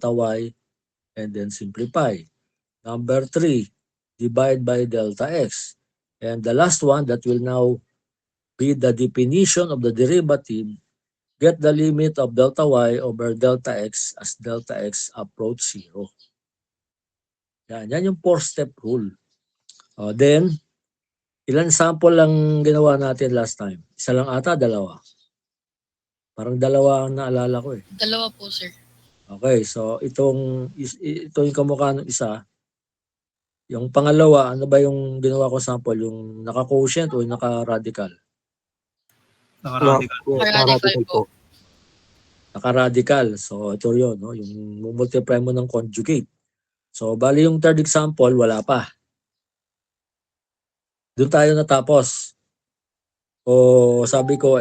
delta y, and then simplify. Number 3, divide by delta x. And the last one that will now be the definition of the derivative, get the limit of delta y over delta x as delta x approach 0. Yan yung 4-step rule. Then, ilan sample lang ginawa natin last time? Isa lang ata, dalawa? Parang dalawa ang naalala ko eh. Dalawa po, sir. Okay, so ito yung kamukha ng isa. Yung pangalawa, ano ba yung ginawa ko sample? Yung naka-quotient o yung naka-radical? Naka-radical po. Radical po. Naka-radical. So ito yun, no? Yung multiply mo ng conjugate. So bali yung third example, wala pa. Doon tayo natapos. O sabi ko,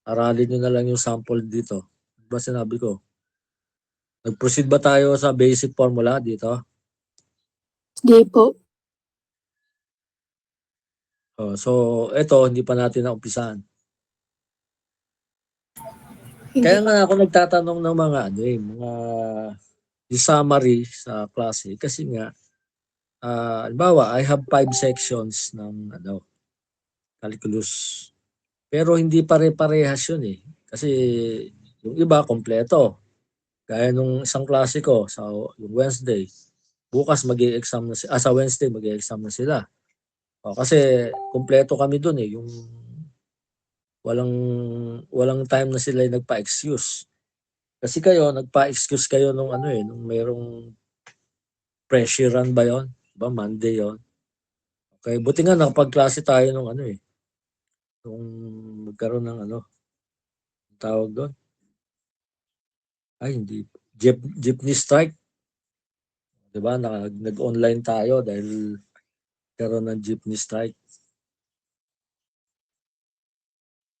aralin nyo na lang yung sample dito. Ano ba sinabi ko? Nag-proceed ba tayo sa basic formula dito? Hindi po. So ito, hindi pa natin naumpisahan. Hindi. Kaya nga ako nagtatanong ng mga mga summary sa klase kasi nga halimbawa, I have 5 sections ng calculus. Pero hindi pare-parehas yun eh. Kasi yung iba kompleto. Gaya nung isang klase ko sa yung Wednesday, bukas mag-i-exam na sa Wednesday mag-i-exam na sila. Kasi kompleto kami dun eh, yung walang time na sila nagpa-excuse. Kasi kayo nagpa-excuse kayo nung nung merong pressure run ba yon? Diba Monday yon? Okay, buti nga nakapag-klase tayo nung nung magkaroon ng tawag doon. Ay, hindi. Jeepney strike. Diba? Nag-online tayo dahil karoon ng jeepney strike.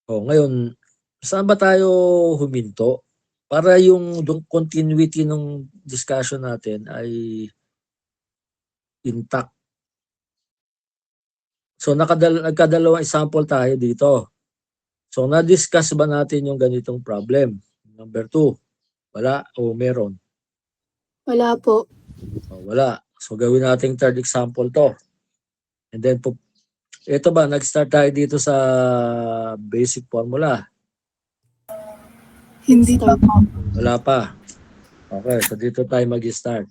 Ngayon, saan ba tayo huminto? Para yung continuity ng discussion natin ay intact. So, nagkadalawang example tayo dito. So, na-discuss ba natin yung ganitong problem? Number 2, wala o meron? Wala po. Wala. So, gawin natin third example to. And then, ito ba, nag-start tayo dito sa basic formula? Hindi po. Wala pa. Okay, so dito tayo mag-start.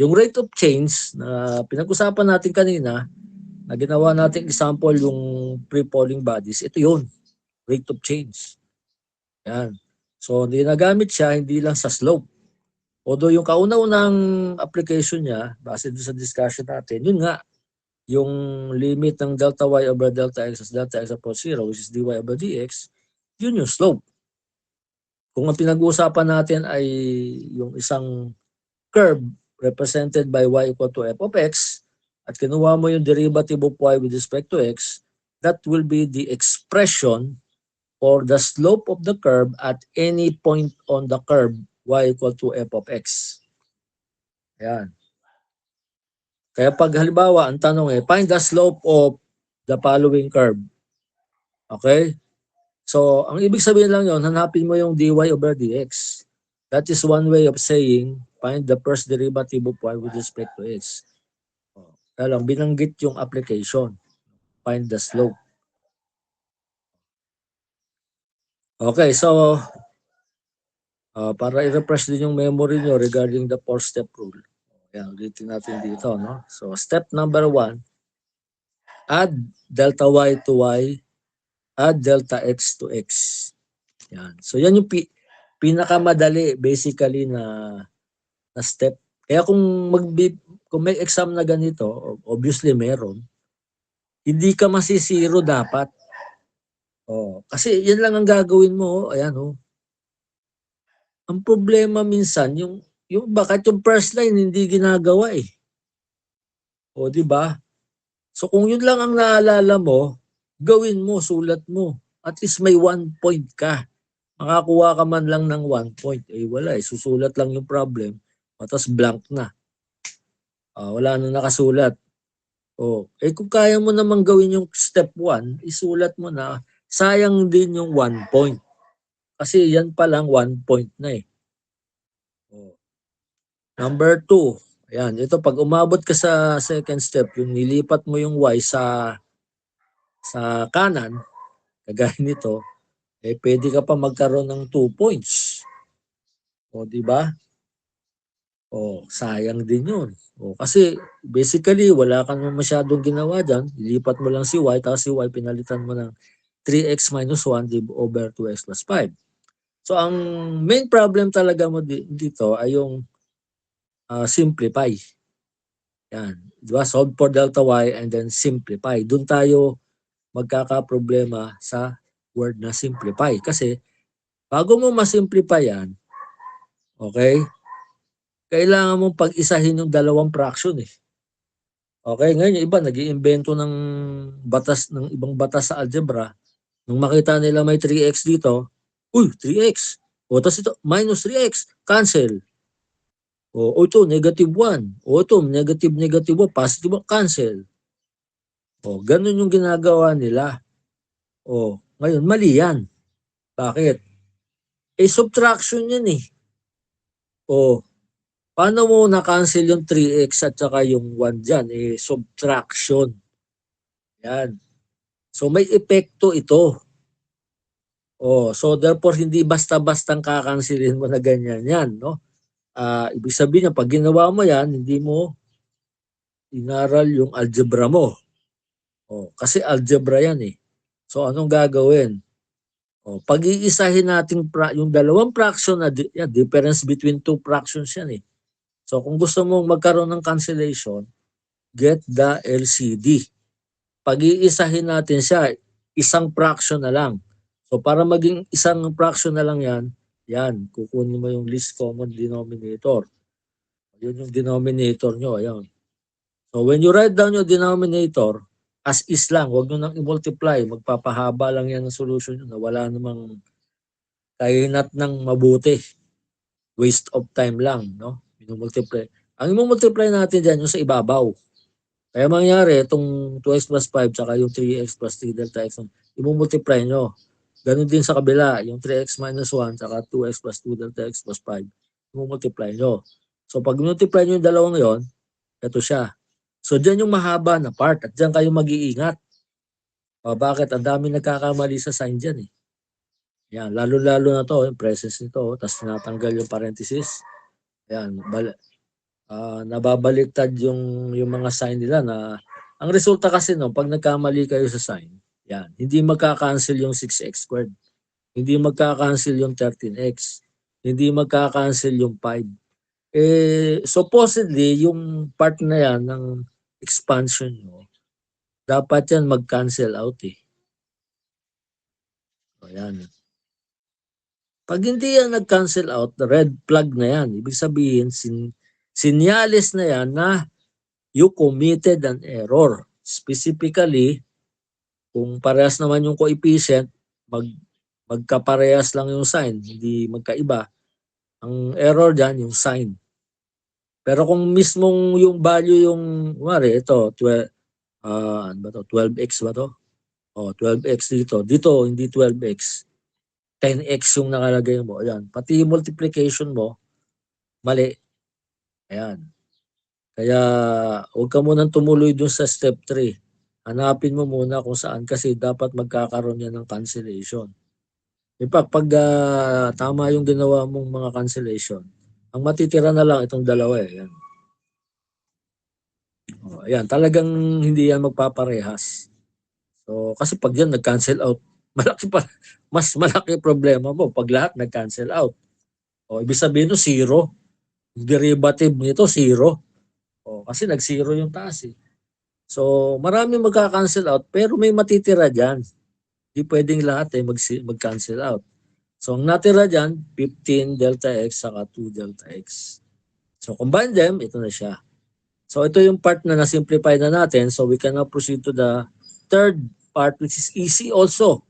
Yung rate of change na pinag-usapan natin kanina, na ginawa natin example yung pre-falling bodies, ito yun, rate of change. Yan. So, ginagamit siya hindi lang sa slope. Although yung kauna-unang application niya, base doon sa discussion natin, yun nga, yung limit ng delta y over delta x as delta x approach 0, which is dy over dx, yun yung slope. Kung ang pinag-uusapan natin ay yung isang curve represented by y equal to f of x, at kinuha mo yung derivative of y with respect to x, that will be the expression for the slope of the curve at any point on the curve y equal to f of x. Ayan. Kaya pag halimbawa, ang tanong find the slope of the following curve. Okay? So, ang ibig sabihin lang yon, hanapin mo yung dy over dx. That is one way of saying, find the first derivative of y with respect to x. Kaya lang, binanggit yung application. Find the slope. Okay, so, para i-refresh din yung memory nyo regarding the 4-step rule. Ayan, ulitin natin dito, no? So, step number 1, add delta y to y, add delta x to x. Yan. So, yan yung pinakamadali basically na step. Kaya kung may exam na ganito, obviously meron, hindi ka masisiro dapat. Kasi yan lang ang gagawin mo. Ayan, Ang problema minsan, yung bakit yung first line hindi ginagawa eh. Di ba? So kung yun lang ang naalala mo, gawin mo, sulat mo. At least may 1 point ka. Makakuha ka man lang ng 1 point. Wala eh. Susulat lang yung problem. Tapos blank na. Wala nang nakasulat. Kung kaya mo namang gawin yung step 1, isulat mo na. Sayang din yung 1 point. Kasi yan pa lang 1 point na eh. Number 2. Ayan, ito pag umabot ka sa second step, yung nilipat mo yung y sa kanan, kagaya nito, pwede ka pa magkaroon ng 2 points. O, di ba? O, sayang din yun. O, kasi basically, wala kang masyadong ginawa dyan. Ilipat mo lang si y, tapos si y pinalitan mo ng 3x minus 1 over 2x plus 5. So, ang main problem talaga mo dito ay yung simplify. Yan. Di ba? Solve for delta y and then simplify. Doon tayo magkakaproblema sa word na simplify. Kasi, bago mo masimplify yan, okay, kailangan mong pag-isahin yung dalawang fraction eh. Okay, ngayon yung iba nag-iimbento ng batas ng ibang batas sa algebra. Nung makita nila may 3x dito, uy, 3x. O tapos ito, minus 3x, cancel. O ito, negative 1. O ito, negative 1, positive 1, cancel. O, ganun yung ginagawa nila. O, ngayon, mali yan. Bakit? Subtraction yan eh. O, paano mo na-cancel yung 3x at saka yung 1 dyan? Subtraction. Yan. So may epekto ito. So therefore hindi basta-bastang kakansilin mo na ganyan yan, no? Ibig sabihin niya, pag ginawa mo yan, hindi mo inaral yung algebra mo. Kasi algebra yan eh. So anong gagawin? Pag-iisahin natin yung dalawang fraction na difference between two fractions yan eh. So kung gusto mong magkaroon ng cancellation, get the LCD. Pag-iisahin natin siya, isang fraction na lang. So para maging isang fraction na lang yan, kukunin mo yung least common denominator. Yun yung denominator nyo, ayan. So when you write down your denominator, as is lang, huwag nyo nang i-multiply, magpapahaba lang yan ng solution nyo na wala namang kainat ng mabuti. Waste of time lang, no? Minumultiply. Ang i-multiply natin dyan yung sa ibabaw. Kaya mangyari, itong 2x plus 5 tsaka yung 3x plus 3 delta x, i-multiply nyo. Ganun din sa kabila, yung 3x minus 1 tsaka 2x plus 2 delta x plus 5, i-multiply nyo. So pag multiply nyo yung dalawang yon, ito siya. So dyan yung mahaba na part at dyan kayo mag-iingat. Bakit? Ang dami nagkakamali sa sign dyan eh. Yan, lalo-lalo na to, yung presence nito, tapos tinatanggal yung parenthesis. Yan, nababaliktad yung mga sign nila na ang resulta kasi no, pag nagkamali kayo sa sign, yan, hindi magka-cancel yung 6x squared. Hindi magka-cancel yung 13x. Hindi magka-cancel yung 5. Supposedly, yung part na yan ng expansion nyo, dapat yan mag-cancel out eh. O yan. Pag hindi yan nag-cancel out, the red flag na yan. Ibig sabihin, sinyalis na yan na you committed an error. Specifically, kung parehas naman yung coefficient, magkaparehas lang yung sign, hindi magkaiba. Ang error dyan, yung sign. Pero kung mismong yung value yung, wari, ito, 12x ba to? 12x dito. Dito, hindi 12x. 10x yung nakalagay mo. Ayan. Pati yung multiplication mo, mali. Ayan. Kaya, huwag ka munang tumuloy dun sa step 3. Hanapin mo muna kung saan kasi dapat magkakaroon yan ng cancellation. In fact, pag tama yung ginawa mong mga cancellation, ang matitira na lang itong dalawa eh. Ayan. Ayan, talagang hindi yan magpaparehas. So, kasi pag yan nag-cancel out, mas malaki problema mo pag lahat nag-cancel out. Ibig sabihin no, zero. Derivative nito, zero. Kasi nag-zero yung taas eh. So, marami magka-cancel out, pero may matitira dyan. Hindi pwedeng lahat mag-cancel out. So, ang natira dyan, 15 delta x saka 2 delta x. So, combine them, ito na siya. So, ito yung part na na-simplify na natin. So, we can now proceed to the third part, which is easy also.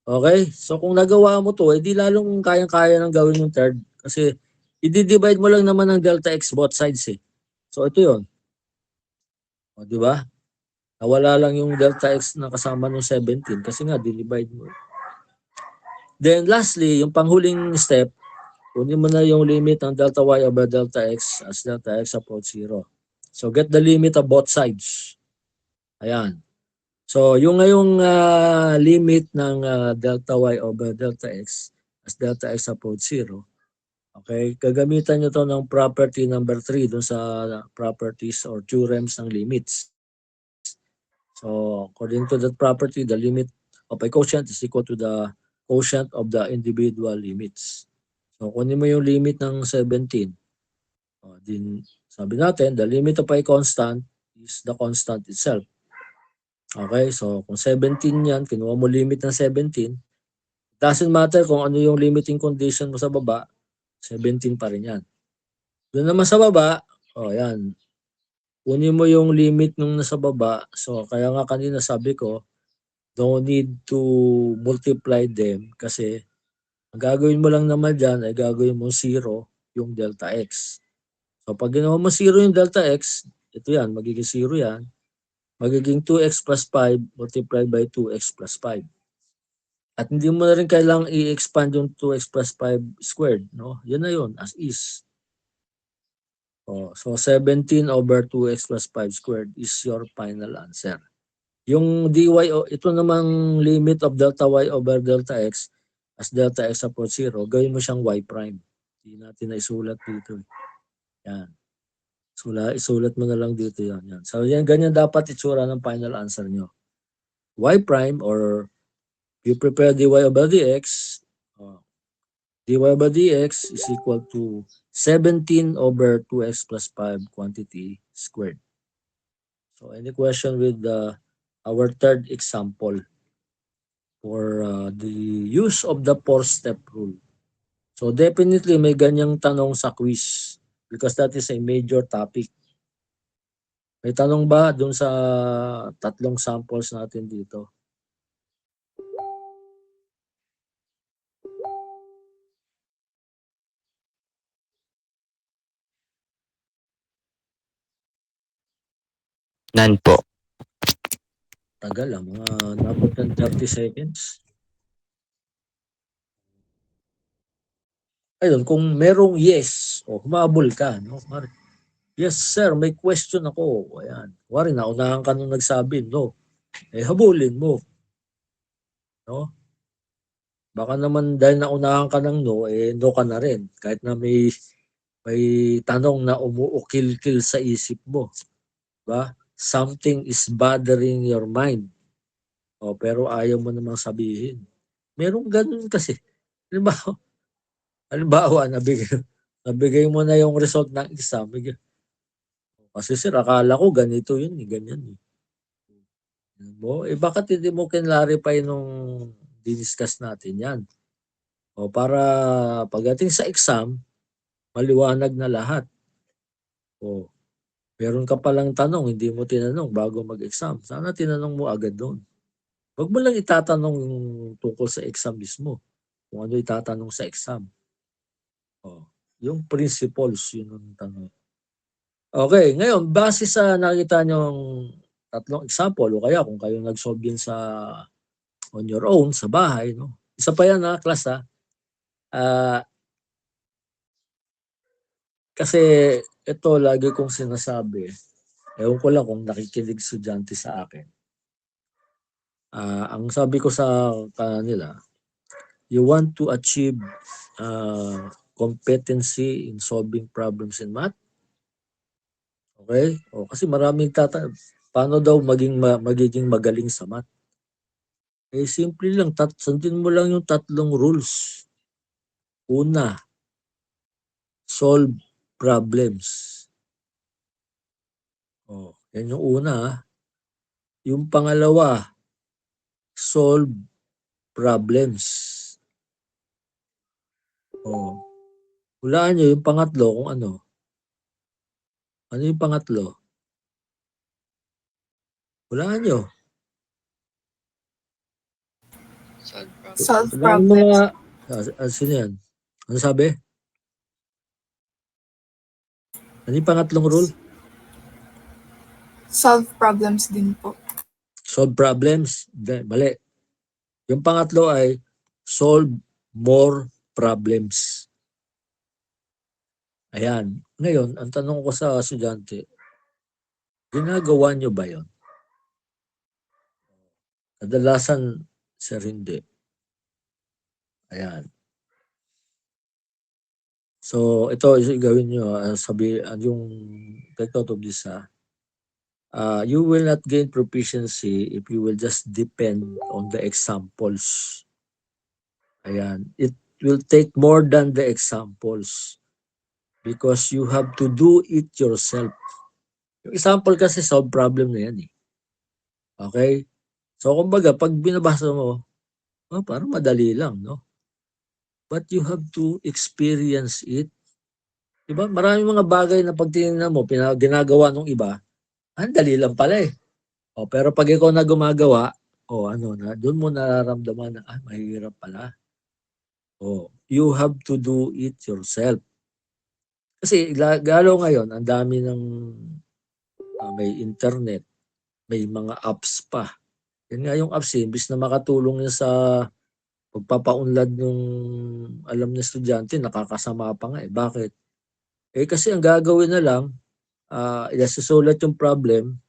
Okay? So, kung nagawa mo to, di lalong kayang-kaya nang gawin yung third. Kasi, i-divide mo lang naman ng delta x both sides eh. So, ito yun. Di ba? Nawala lang yung delta x na kasama ng 17 kasi nga, divide mo. Then, lastly, yung panghuling step, kunin mo na yung limit ng delta y over delta x as delta x approach 0. So get the limit of both sides. Ayan. So yung ngayong limit ng delta y over delta x as delta x approach 0, okay, gagamitan nyo to ng property number 3 dun sa properties or theorems ng limits. So according to that property, the limit of a quotient is equal to the quotient of the individual limits. So kunin mo yung limit ng 17. Din sabi natin, the limit of a constant is the constant itself. Okay, so kung 17 yan, kinuha mo limit ng 17, doesn't matter kung ano yung limiting condition mo sa baba, 17 pa rin yan. Doon naman sa baba, yan, kunin mo yung limit nung nasa baba. So kaya nga kanina sabi ko, don't need to multiply them kasi ang gagawin mo lang naman dyan ay gagawin mo 0 yung delta x. So pag ginawa mo 0 yung delta x, ito yan, magiging 0 yan. Magiging 2x plus 5 multiplied by 2x plus 5. At hindi mo na rin kailangang i-expand yung 2x plus 5 squared. No? Yan na yun, as is. So 17 over 2x plus 5 squared is your final answer. Yung dy, ito namang limit of delta y over delta x as delta x approach 0, gawin mo siyang y prime. Hindi natin na isulat dito. Yan. Isulat mo na lang dito yan. So yan, ganyan dapat itsura ng final answer nyo. Y prime or you prepare dy over dx, dy over dx is equal to 17 over 2x plus 5 quantity squared. So any question with our third example for the use of the four-step rule. So definitely may ganyang tanong sa quiz because that is a major topic. May tanong ba dun sa tatlong samples natin dito? None po. Tagal mga nabot ng 30 seconds. Ayun, kung merong yes, humabol ka, no? Yes sir, may question ako. Ayan. Wari, naunahan ka nung nagsabi, no? Habulin mo. No? Baka naman dahil naunahan ka ng no, no ka na rin. Kahit na may tanong na umuukil-kil sa isip mo. Diba? Something is bothering your mind. Pero ayaw mo namang sabihin. Merong ganun kasi. Halimbawa, nabigay mo na yung result ng exam. Kasi sir, akala ko ganito yun, ganyan. Bakit hindi mo kinlarify nung diniscuss natin yan? Para pagdating sa exam, maliwanag na lahat. Meron ka palang tanong, hindi mo tinanong bago mag-exam. Sana tinanong mo agad doon. Huwag mo lang itatanong yung tungkol sa exam mismo. Kung ano itatanong sa exam. Yung principles, yun ang tanong. Okay, ngayon, base sa nakita nyong tatlong example, o kaya kung kayo nag-solve yun on your own, sa bahay, no? Isa pa yan class kasi ito lagi kong sinasabi, ewan ko lang kung nakikinig estudyante sa akin. Ang sabi ko sa kanila, you want to achieve competency in solving problems in math? Okay? Kasi maraming paano daw magiging magaling sa math? Simple lang, sundin mo lang yung tatlong rules. Una, solve problems. Yan yung una. Yung pangalawa, solve problems. Hulaan nyo yung pangatlo kung ano. Ano yung pangatlo? Hulaan nyo. Solve problems. Sino yan? Ano sabi? Ano yung pangatlong rule? Solve problems din po. Solve problems? Mali. Yung pangatlo ay solve more problems. Ayan. Ngayon, ang tanong ko sa estudyante, ginagawa nyo ba yon? Kadalasan, sir, hindi. Ayan. So, ito, gawin nyo, yung take out of this, you will not gain proficiency if you will just depend on the examples. Ayan. It will take more than the examples because you have to do it yourself. Yung example kasi solve problem na yan eh. Okay? So, kumbaga, pag binabasa mo, parang madali lang, no? But you have to experience it. Diba? Maraming mga bagay na pag tinignan mo, ginagawa ng iba, ang dali lang pala eh. Pero pag ikaw na gumagawa, doon mo nararamdaman na, mahirap pala. You have to do it yourself. Kasi lalo ngayon, ang dami ng may internet, may mga apps pa. Yan nga yung apps, imbis na makatulong yan sa pagpapaunlad ng alam ng estudyante, nakakasama pa nga eh. Bakit? Kasi ang gagawin na lang, isasulat yung problem,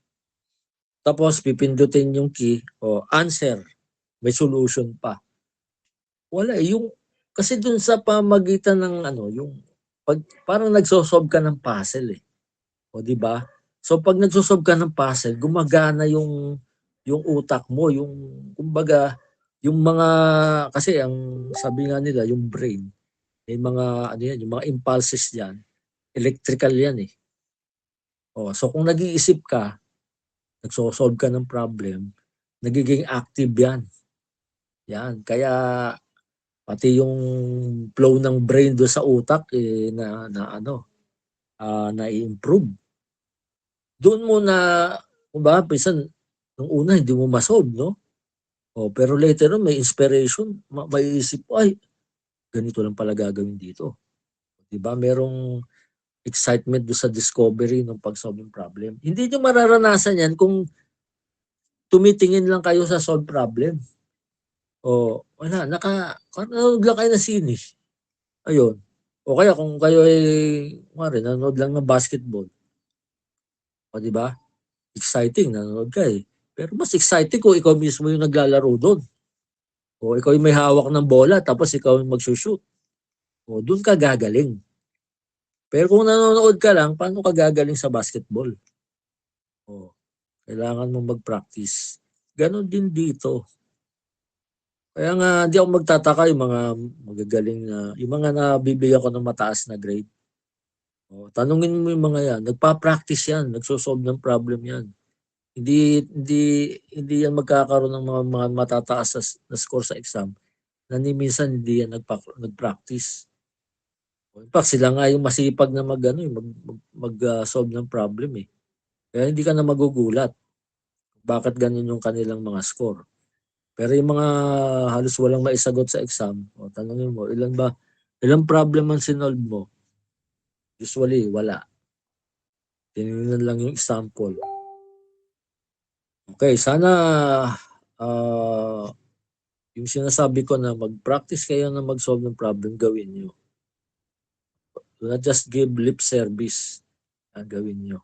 tapos pipindutin yung key, answer, may solution pa. Wala kasi dun sa pamagitan ng parang nagsosolve ka ng puzzle eh. Di ba? So pag nagsosolve ka ng puzzle, gumagana yung utak mo, yung kumbaga, yung mga, kasi ang sabi nga nila, yung brain, may mga, yung mga impulses diyan, electrical yan eh. So kung nag-iisip ka, nagsosolve ka ng problem, nagiging active yan. Yan. Kaya pati yung flow ng brain do sa utak na-improve. Doon mo na, kumbaga, minsan, nung una hindi mo masolve, no? Pero later on, may inspiration, may isip, ganito lang pala gagawin dito. Diba? Merong excitement do sa discovery ng pag-solve ng problem. Hindi nyo mararanasan yan kung tumitingin lang kayo sa solve problem. Wala, nanonood lang kayo ng sine. Ayun. O kaya kung kayo ay, nanonood lang ng basketball. Di ba? Exciting, nanonood ka eh. Pero mas exciting kung ikaw mismo yung naglalaro doon. Ikaw yung may hawak ng bola, tapos ikaw yung magsushoot. Doon ka gagaling. Pero kung nanonood ka lang, paano ka gagaling sa basketball? Kailangan mo mag-practice. Ganon din dito. Kaya nga, hindi ako magtataka yung mga magagaling yung mga nabibigyan ko ng mataas na grade. Tanungin mo yung mga yan. Nagpa-practice yan. Nagsosolve ng problem yan. Hindi yan magkakaroon ng mga matataas na score sa exam na minsan hindi yan nag-practice. In fact, sila nga yung masipag na mag-solve ng problem eh. Kaya hindi ka na magugulat bakit ganun yung kanilang mga score. Pero yung mga halos walang maisagot sa exam, tanongin mo, ilang problem ang sinolve mo? Usually, wala. Tinignan lang yung example. Okay, sana yung sinasabi ko na mag-practice kayo na mag-solve ng problem, gawin nyo. Do not just give lip service. Gawin nyo.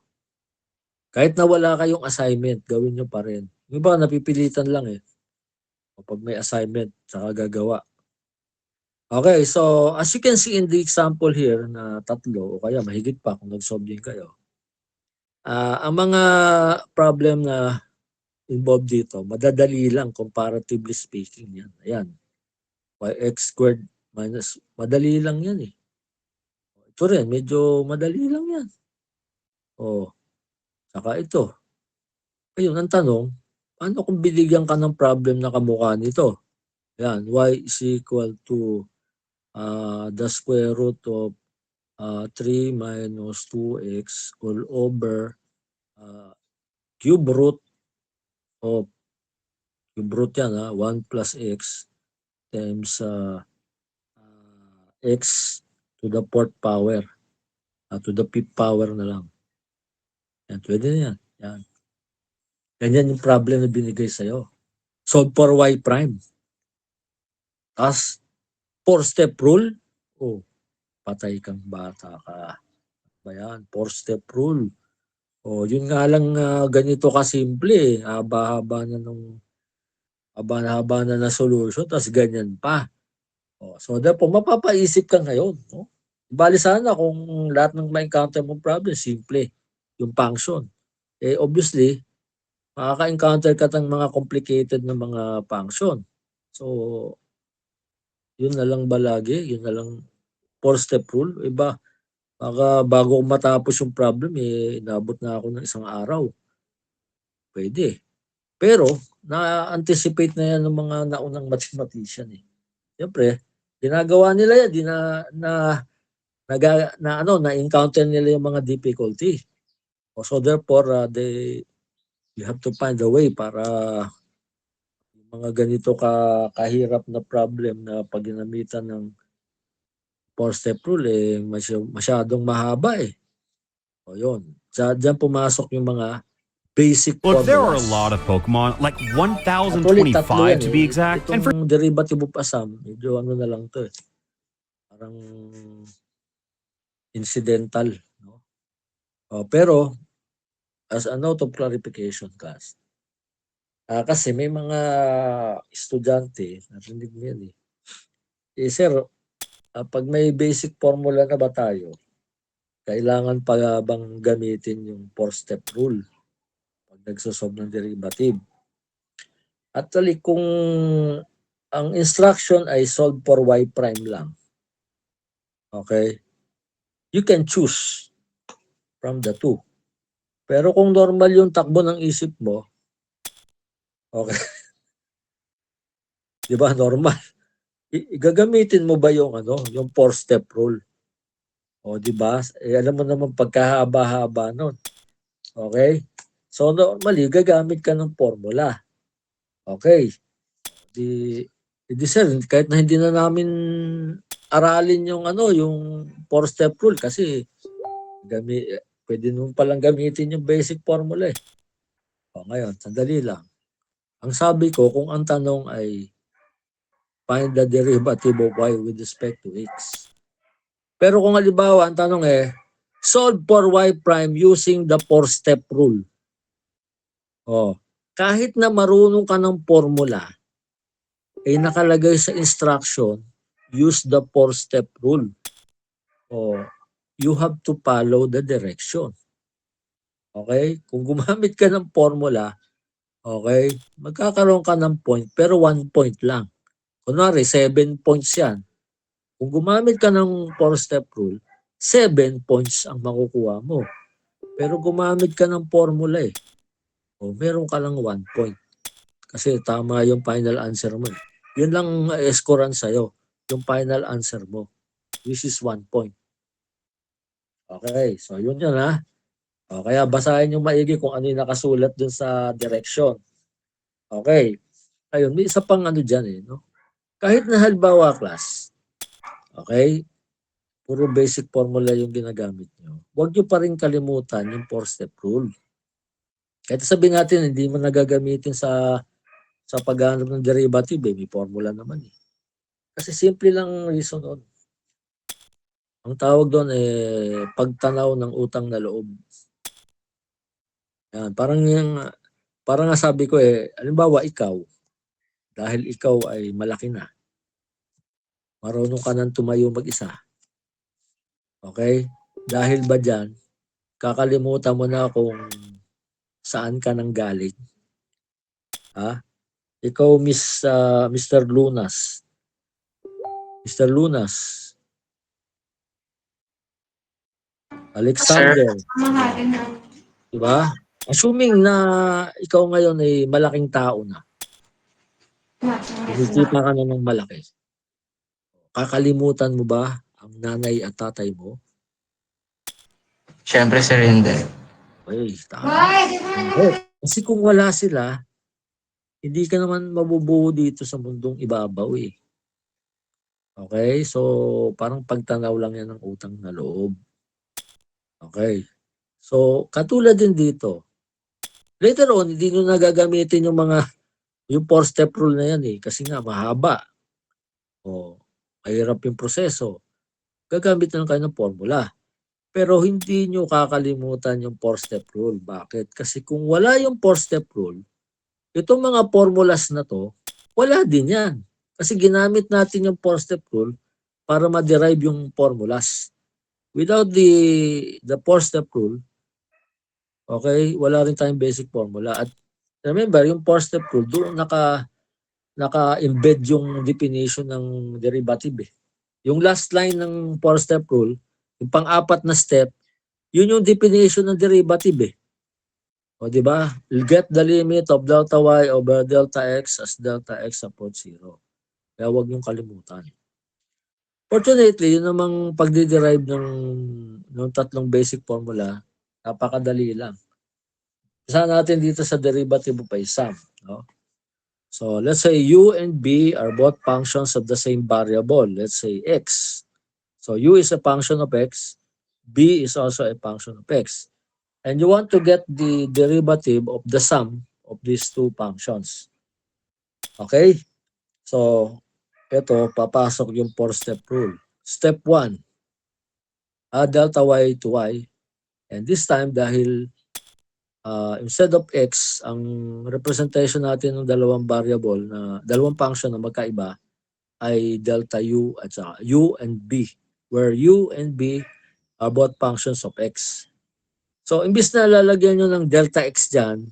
Kahit na wala kayong assignment, gawin nyo pa rin. Yung iba, napipilitan lang eh. Kapag may assignment, saka gagawa. Okay, so as you can see in the example here na 3 o kaya mahigit pa kung nag-solve din kayo. Ang mga problem na involved dito, madadali lang comparatively speaking yan. Ayan. Yx squared minus, madali lang yan eh. Ito rin, medyo madali lang yan. Saka ito. Ayun, ang tanong, paano kung binigyan ka ng problem na kamukha nito? Ayan, y is equal to the square root of 3 minus 2x all over cube root of yan 1 plus x times x to the 4th power to the 5th power na lang. Yan, pwede na yan. Yan. Ganyan yung problem na binigay sa'yo. Solve for y prime. Tapos 4-step rule, patay kang bata ka. Ba yan, four-step rule. O, yun nga lang ganito kasimple. Haba na solution, tapos ganyan pa. O, so, therefore, mapapaisip ka ngayon. No? Bali sana kung lahat ng ma-encounter mong problem, simple. Yung function. Obviously, makaka-encounter ka ng mga complicated na mga function. So, yun na lang ba lagi? Yun na lang four-step rule? Iba, baka bago matapos yung problem, inabot na ako ng isang araw. Pwede. Pero, na-anticipate na yan ng mga naunang mathematician eh. Siyempre, ginagawa nila yan, na-encounter nila yung mga difficulty. So therefore, you have to find a way para yung mga ganito kahirap na problem na pag ginamitan ng four-step rule, masyadong mahaba eh. O yun. Diyan pumasok yung mga basic Look, there are a formulas. lot of Pokemon, like Actually, tatlo 1025 yan to be exact. And for Itong derivative of Assam, medyo ano na lang to eh. Parang incidental. No? Pero, as a note of clarification, class, kasi may mga estudyante, narinig mo yan eh. Sir, pag may basic formula na ba tayo, kailangan pa bang gamitin yung four-step rule pag nagsosolve ng derivative? Actually, kung ang instruction ay solve for y prime lang, okay, you can choose from the two. Pero kung normal yung takbo ng isip mo, okay, di ba normal? Gagamitin mo ba yung yung four-step rule? O di ba? Alam mo naman pagkahaba-haba nun. Okay? So normally gagamit ka ng formula. Okay. Di sir, kahit na hindi na namin aralin yung yung four-step rule kasi pwede nung palang gamitin yung basic formula eh. O ngayon, sandali lang. Ang sabi ko, kung ang tanong ay find the derivative of y with respect to x. Pero kung halimbawa, ang tanong solve for y prime using the four-step rule. Kahit na marunong ka ng formula, nakalagay sa instruction, use the four-step rule. You have to follow the direction. Okay? Kung gumamit ka ng formula, okay, magkakaroon ka ng point, pero 1 point lang. Kunwari, 7 points yan. Kung gumamit ka ng four-step rule, 7 points ang makukuha mo. Pero gumamit ka ng formula meron ka lang 1 point. Kasi tama yung final answer mo. Yun lang scorean sa'yo. Yung final answer mo. Which is 1 point. Okay, so yun ha. Kaya basahin yung maigi kung ano yung nakasulat dun sa direction. Okay. Ayun, may isa pang dyan no? Kahit na halimbawa class, okay, puro basic formula yung ginagamit nyo. Huwag nyo pa rin kalimutan yung four-step rule. Kahit sabihin natin, hindi mo nagagamitin sa paghanap ng derivative, may formula naman Kasi simple lang reason doon. Ang tawag doon pagtanaw ng utang na loob. Yan, parang nga sabi ko halimbawa ikaw, dahil ikaw ay malaki na, marunong ka nang tumayo mag-isa. Okay? Dahil ba dyan, kakalimutan mo na kung saan ka nang galing? Ikaw, Mr. Lunas. Mr. Lunas. Alexander. Diba? Assuming na ikaw ngayon ay malaking tao na. Kumikita ka na ng malaki. Kakalimutan mo ba ang nanay at tatay mo? Siyempre, sir, hindi. Ay, tama. Kasi kung wala sila, hindi ka naman mabubuo dito sa mundong ibabaw Okay? So, parang pagtanaw lang yan ng utang na loob. Okay. So, katulad din dito. Later on, hindi nyo nagagamitin yung four-step rule na yan kasi nga mahaba. Mahirap yung proseso. Gagamit lang kayo ng formula. Pero hindi nyo kakalimutan yung 4-step rule. Bakit? Kasi kung wala yung 4-step rule, itong mga formulas na to, wala din yan. Kasi ginamit natin yung 4-step rule para ma-derive yung formulas. Without the 4-step rule, okay, wala rin tayong basic formula. At remember, yung 4-step rule, doon naka-embed yung definition ng derivative eh. Yung last line ng 4-step rule, yung pang-apat na step, yun yung definition ng derivative eh. O di ba? Get the limit of delta y over delta x as delta x approach 0. Kaya huwag niyong kalimutan. Fortunately, yun namang pagdiderive ng tatlong basic formula, napakadali lang. Isa natin dito sa derivative of a sum. No? So let's say u and b are both functions of the same variable. Let's say x. So u is a function of x, b is also a function of x. And you want to get the derivative of the sum of these two functions. Okay? So, ito, papasok yung 4-step rule. Step 1, add delta y to y. And this time, dahil instead of x, ang representation natin ng dalawang variable, dalawang function na magkaiba, ay delta u at saka u and b. Where u and b are both functions of x. So, imbis na lalagyan nyo ng delta x dyan,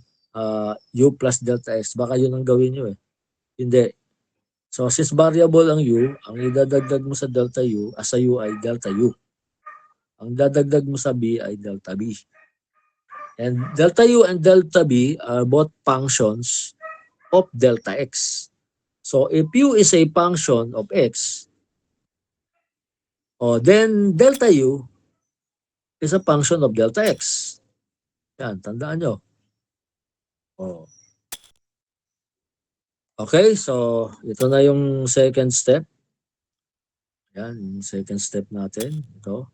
u plus delta x, baka yun ang gawin nyo eh. Hindi. So, since variable ang u, ang idadagdag mo sa delta u, sa u ay delta u. Ang dadagdag mo sa b ay delta b. And delta u and delta b are both functions of delta x. So, if u is a function of x, then delta u is a function of delta x. Yan, tandaan nyo. Oh. Okay, so ito na yung second step. Yan, yung second step natin. Ito.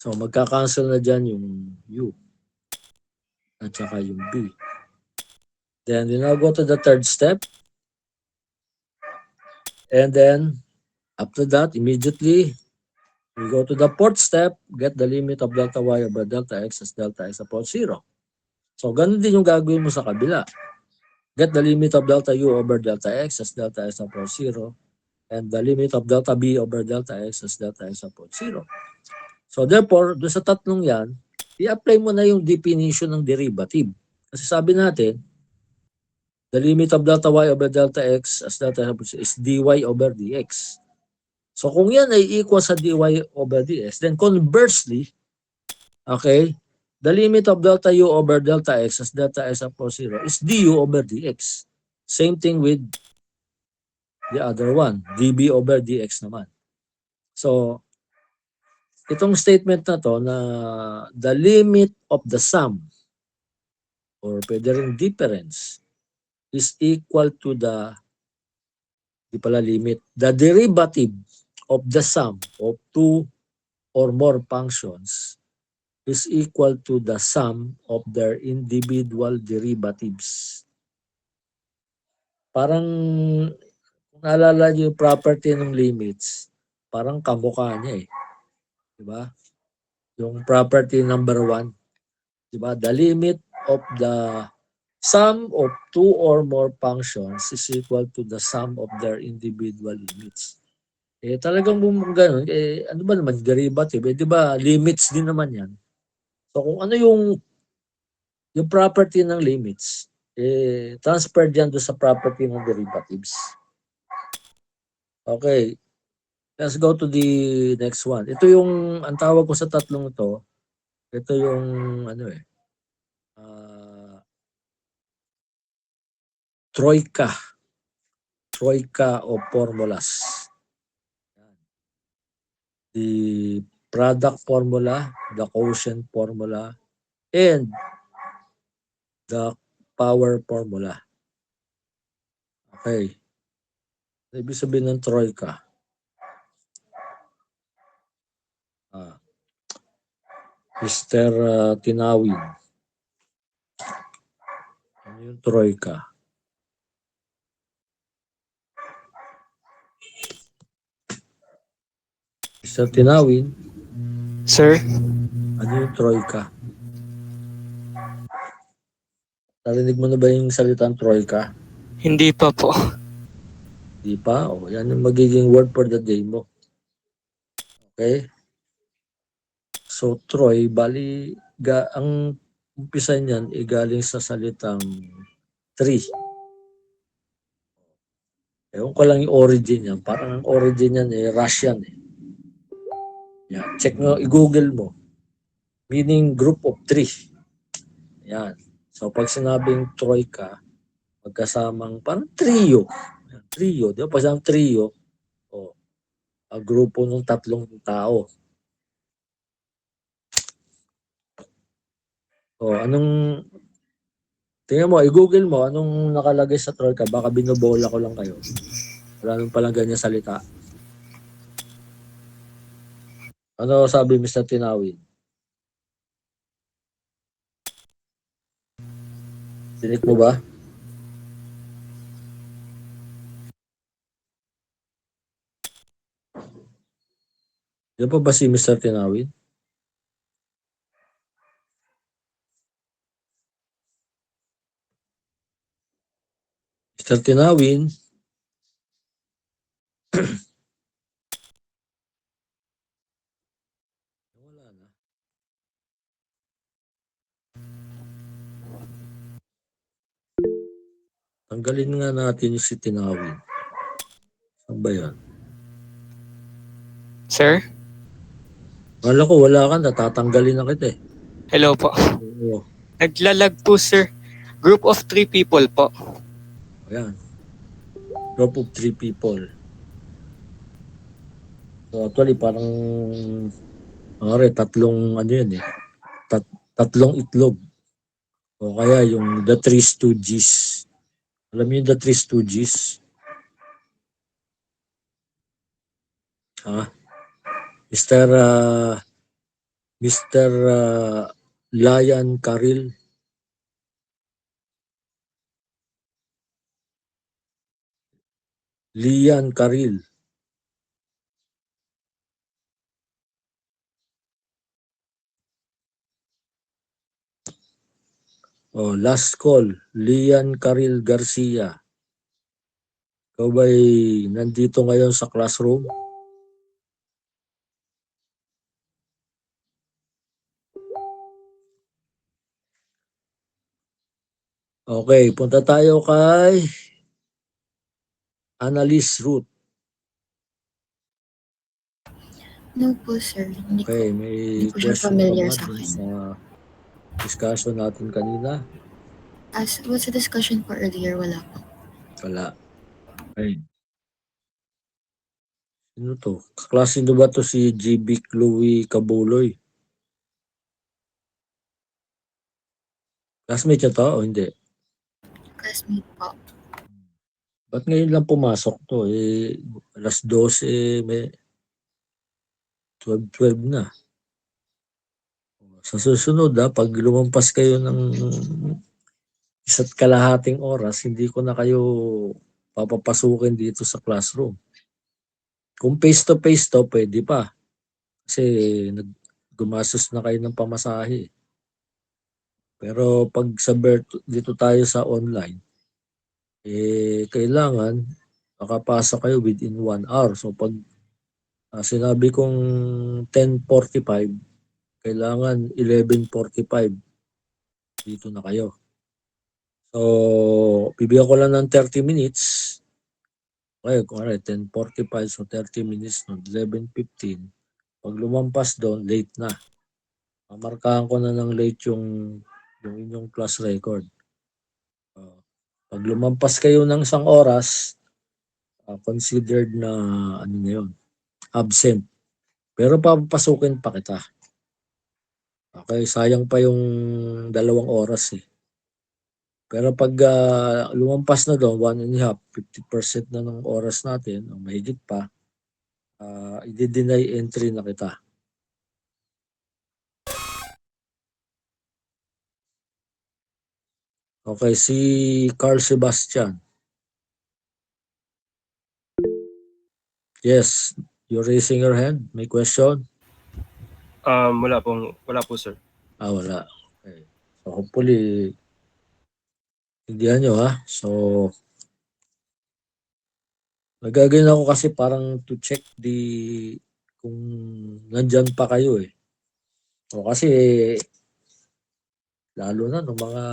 So magka-cancel na dyan yung U at saka yung B. Then we now go to the third step. And then after that, immediately we go to the fourth step, get the limit of delta y over delta x as delta x approach 0. So ganun din yung gagawin mo sa kabila. Get the limit of delta u over delta x as delta x approach 0. And the limit of delta b over delta x as delta x approach 0. So therefore, doon sa tatlong yan, i-apply mo na yung definition ng derivative. Kasi sabi natin, the limit of delta y over delta x as delta x approach 0 is dy over dx. So kung yan ay equal sa dy over dx, then conversely, okay, the limit of delta u over delta x as delta x approach 0 is du over dx. Same thing with the other one, db over dx naman. So, itong statement na to na the limit of the sum or pwede rin difference is equal to the derivative of the sum of two or more functions is equal to the sum of their individual derivatives. Parang kung naalala niyo yung property ng limits, parang kamukha niya eh. Diba? Yung property number 1. Diba? The limit of the sum of two or more functions is equal to the sum of their individual limits. Eh talagang ganun, ano ba naman derivative? Eh, 'di ba limits din naman 'yan. So kung ano yung property ng limits, transfer diyan do sa property ng derivatives. Okay. Let's go to the next one. Ito yung ang tawag ko sa tatlong ito. Ito yung ano troika of formulas. The product formula, the quotient formula, and the power formula. Okay. Ibig sabihin ng troika. Mr. Tinawin. Ano yung troika? Mr. Tinawin. Sir? Ano yung troika? Narinig mo na ba yung salitang troika? Hindi pa po. Di pa? O, yan yung magiging word for the day mo. Okay? So, Troy, bali, ang umpisa niyan ay galing sa salitang tree. Ewan ko lang yung origin niyan. Parang ang origin niyan ay Russian. Yan. Check mo, i-google mo. Meaning group of three. Yan. So, pag sinabing troika, magkasamang parang trio. Yan, trio. Di ba? Pag sinabing trio, o, ang grupo ng tatlong tao. O, tingnan mo, i-google mo, anong nakalagay sa troika? Baka binobola ko lang kayo. Wala nang palang ganyan salita. Ano sabi Mr. Tinawin? Dinig mo ba? Yan pa ba si Mr. Tinawin? Mr. Tinawin? Wala na. Tanggalin nga natin yung si Tinawin. Saan ba yan? Sir? Wala ko, wala ka, natatanggalin na kita eh. Hello po. Oo, Naglalag po, sir. Group of 3 people po. ayan. Group of 3 people. So actually, parang, tatlong, ano yun eh, tatlong itlog. O kaya yung The Three Stooges. Alam niyo yung The Three Stooges? Ha? Mr. Mr. Lion Carril. Lian Carril. Oh, last call. Lian Carril Garcia. Ikaw ba'y nandito ngayon sa classroom? Okay, punta tayo kay Annalise Ruth. No po, sir. Hindi ko, Okay, may hindi po siya question ka familiar ba sa dun akin. sa discussion natin kanina? As what's the discussion po earlier? Wala po. Wala. Okay. Sino to? Kaklase nyo ba to si GB Chloe Cabuloy? Classmate niya to o hindi? Classmate po. Ba't ngayon lang pumasok to? Eh, alas 12, may 12 na. Sa susunod pag lumampas kayo ng isa't kalahating oras, hindi ko na kayo papapasukin dito sa classroom. Kung face-to-face to, pwede pa. Kasi gumastos na kayo ng pamasahe. Pero pag dito tayo sa online, kailangan makapasa kayo within 1 hour. So pag sinabi kong 10:45, kailangan 11:45 dito na kayo. So, bibigyan ko lang ng 30 minutes. Okay, kung 10:45, so 30 minutes, no, 11:15. Pag lumampas doon, late na. Mamarkahan ko na ng late yung inyong class record. Pag lumampas kayo ng isang oras, considered na ano na yun, absent. Pero papapasukin pa kita. Okay, sayang pa yung 2 oras eh. Pero pag lumampas na doon, 1.5, 50% na ng oras natin, o mahigit pa, i-deny entry na kita. Okay, si Carl Sebastian. Yes, you're raising your hand. May question? Wala po, sir. Wala. Okay. So hopefully, hindihan nyo ha. So, nagagawin ako kasi parang to check kung nandyan pa kayo eh. O kasi, lalo na nung mga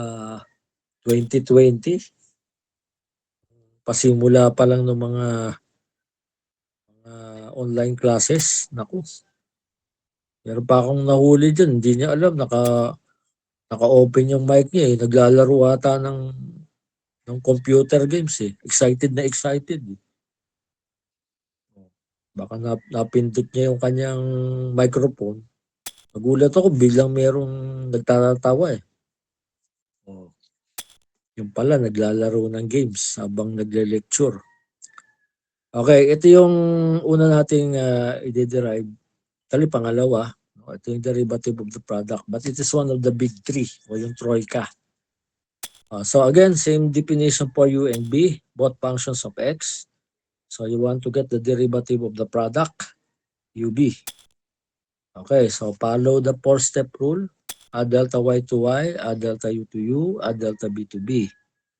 2020, pasimula pa lang ng mga online classes. Naku, meron pa akong nahuli dyan. Hindi niya alam, naka-open yung mic niya eh. Naglalaro ata ng computer games eh. Excited na excited eh. Baka napindot niya yung kanyang microphone. Nagulat ako, biglang merong nagtatawa eh. Oh. Yung pala, naglalaro ng games habang nagle-lecture. Okay, ito yung una nating i-derive. Tali, pangalawa. Ito yung derivative of the product. But it is one of the big three, o yung troika. So again, same definition for U and B, both functions of X. So you want to get the derivative of the product, UB. Okay, so follow the four-step rule. Add delta Y to Y, add delta U to U, add delta B to B.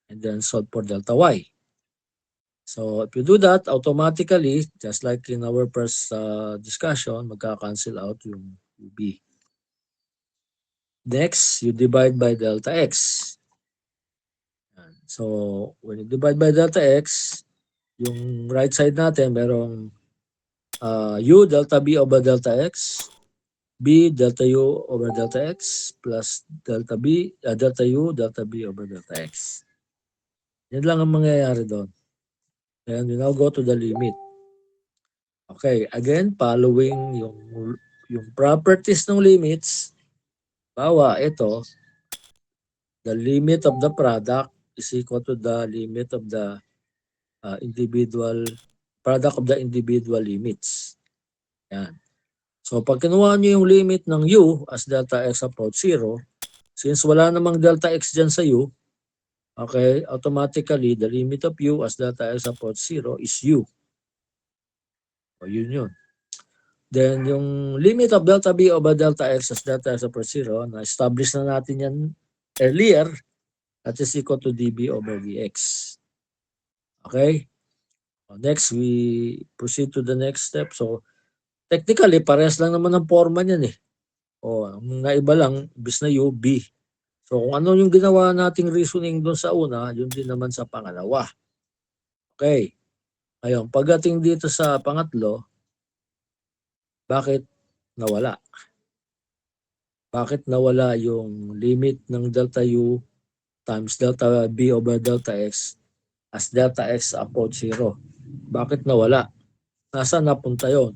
And then solve for delta Y. So if you do that, automatically, just like in our first discussion, magka-cancel out yung UB. Next, you divide by delta X. So when you divide by delta X, yung right side natin, merong U delta B over delta X, B delta U over delta X, plus delta B, delta U, delta B over delta X. Yan lang ang mangyayari doon. And we now go to the limit. Okay, again, following yung properties ng limits, bawa ito, the limit of the product is equal to the limit of the product of the individual limits. Yan. So pag kinuha nyo yung limit ng U as delta X approach 0, since wala namang delta X dyan sa U, okay, automatically the limit of U as delta X approach 0 is U. O yun. Then yung limit of delta B over delta X as delta X approach 0, na-establish na natin yan earlier, that is equal to dB over dx. Okay? Next, we proceed to the next step. So, technically, parehas lang naman ang forma niyan eh. Ang naiba lang, bis na U, B. So, kung ano yung ginawa nating reasoning doon sa una, yun din naman sa pangalawa. Okay. Ngayon, pagdating dito sa pangatlo, bakit nawala? Bakit nawala yung limit ng delta U times delta B over delta X as delta X approach 0? Bakit nawala? Nasaan napunta yun?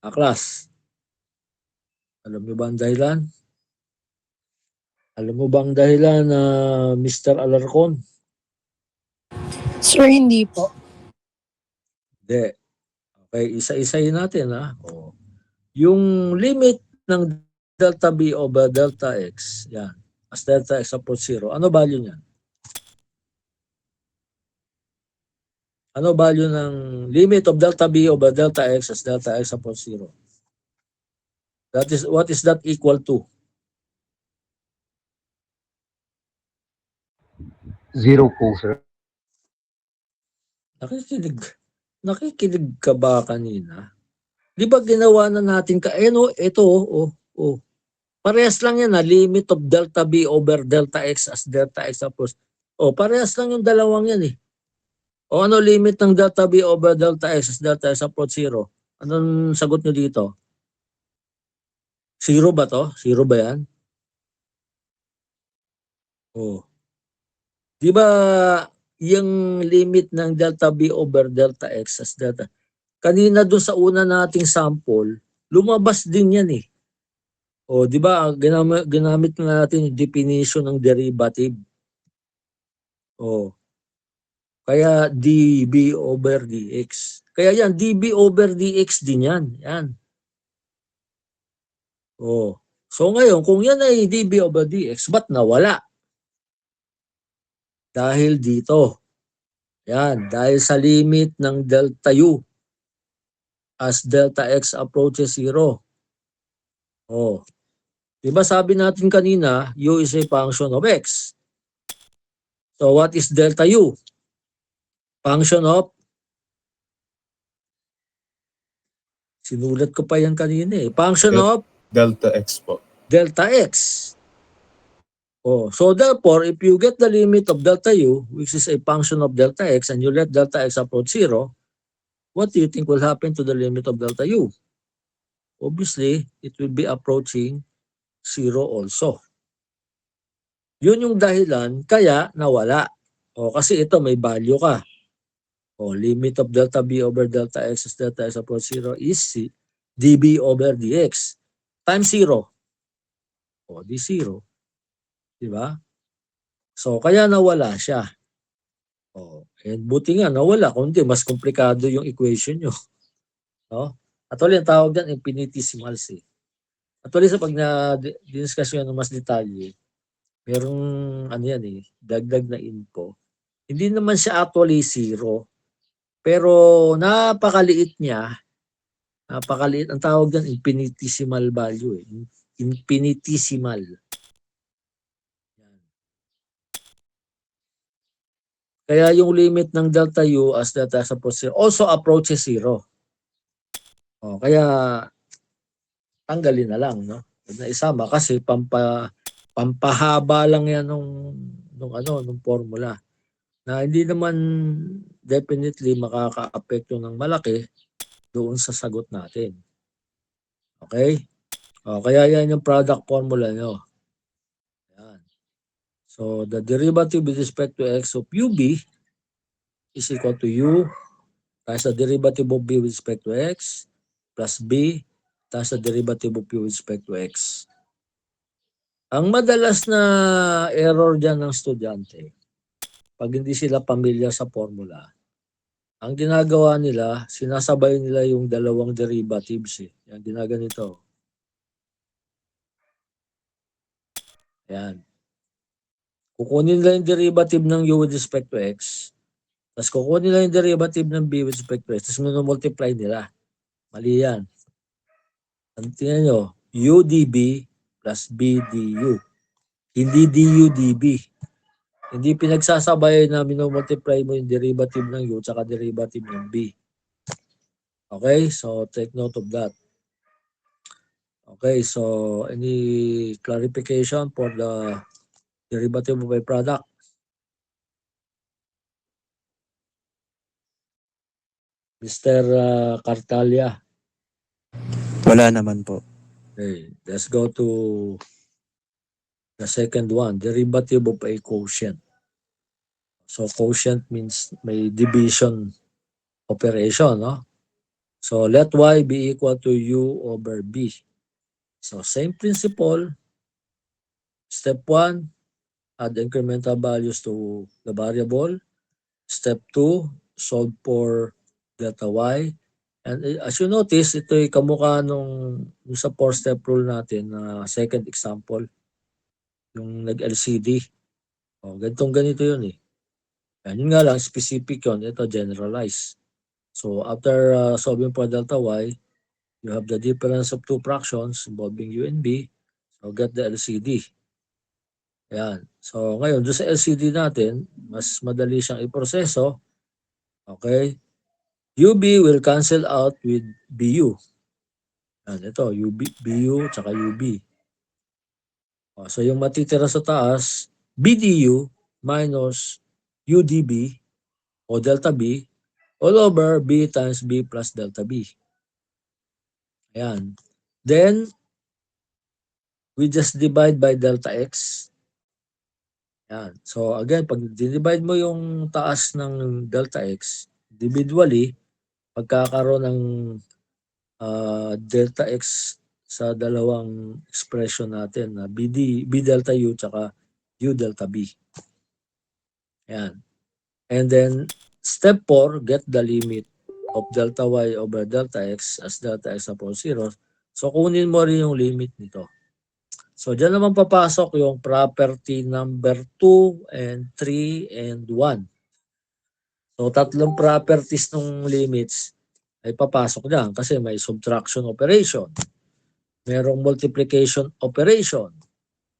Class, alam mo ba ang dahilan? Alam mo ba ang dahilan na Mr. Alarcon? Sir, hindi po. Hindi. Okay, isa-isayin natin ha. Yung limit ng delta B over delta X, yan, as delta X approach 0, ano value niyan? Ano value ng limit of delta B over delta X as delta X approach 0? What is that equal to? 0 po, sir. Nakikinig ka ba kanina? Di ba ginawa na natin parehas lang yan na limit of delta B over delta X as delta X approach. Parehas lang yung dalawang yan eh. Ano limit ng delta B over delta X as delta X approach 0? Anong sagot nyo dito? 0 ba to? 0 ba yan? Di ba yung limit ng delta B over delta X as delta? Kanina doon sa una nating sample, lumabas din yan eh. Di ba ginamit na natin yung definition ng derivative. Kaya dB over dx. Kaya yan, dB over dx din yan. Yan. So ngayon, kung yan ay dB over dx, ba't nawala? Dahil dito. Yan, dahil sa limit ng delta U as delta X approaches 0. Oh, di ba sabi natin kanina, u is a function of x. So what is delta u? Function of, sinulat ko pa yan kanina eh. Function of Delta X po. delta x. Oh, so therefore, if you get the limit of delta u, which is a function of delta x, and you let delta x approach 0, what do you think will happen to the limit of delta u? Obviously, it will be approaching 0 also. Yun yung dahilan kaya nawala. O, kasi ito may value ka. O, limit of delta b over delta x as delta x approach 0 is db over dx times 0. O, di 0. Diba? So, kaya nawala siya. Oh, and buti nga nawala, kundi mas komplikado yung equation nyo. No? Actually, ang tawag dyan, infinitesimals eh. Actually, sa pag na-discuss nyo ng mas detalye, merong ano yan eh, dagdag na info. Hindi naman siya actually 0, pero napakaliit niya. Napakaliit. Ang tawag dyan, infinitesimal value eh. Infinitesimal. Kaya yung limit ng delta u as delta x approaches 0 also approaches 0. O, kaya tanggalin na lang, no? Huwag na isama kasi pampahaba lang yan nung formula. Na hindi naman definitely makaka-apekto ng malaki doon sa sagot natin. Okay? O, kaya yan yung product formula nyo. Yan. So, the derivative with respect to x of ub is equal to u times the derivative of b with respect to x plus b times the derivative of u with respect to x. Ang madalas na error dyan ng estudyante, pag hindi sila pamilyar sa formula, ang ginagawa nila, sinasabay nila yung dalawang derivatives eh. Yan, ginaganito. Yan. Kukunin nila yung derivative ng u with respect to x, tapos kukunin nila yung derivative ng b with respect to x, tapos multiply nila. Mali yan. Tingnan nyo, u db plus b du. Hindi du db. Hindi pinagsasabay na minomultiply mo yung derivative ng u at derivative ng b. Okay, so take note of that. Okay, so any clarification for the derivative of a product? Mr. Cartalia. Wala naman po. Okay, let's go to the second one, derivative of a quotient. So quotient means may division operation, no? So let y be equal to u over b. So same principle. Step 1, add incremental values to the variable. Step 2, solve for delta y. And as you notice, ito ay kamukha nung sa 4-step rule natin na second example. Yung nag-LCD. O, ganito yun eh. Yan, yun nga lang, specific yun. Ito, generalized. So, after solving for delta y, you have the difference of two fractions involving u and b. So, get the LCD. Ayan. So, ngayon, doon sa LCD natin, mas madali siyang iproseso. Okay? UB will cancel out with BU. Ayan, ito, BU tsaka UB. So, yung matitira sa taas, BDU minus UDB o delta B all over B times B plus delta B. Ayan. Then, we just divide by delta X. Ayan. So, again, pag divide mo yung taas ng delta X, individually, pagkakaroon ng delta X sa dalawang expression natin na B delta U tsaka U delta B. Ayan. And then, step 4, get the limit of delta Y over delta X as delta X upon 0. So, kunin mo rin yung limit nito. So, dyan naman papasok yung property number 2 and 3 and 1. So, tatlong properties ng limits ay papasok dyan kasi may subtraction operation. merong multiplication operation,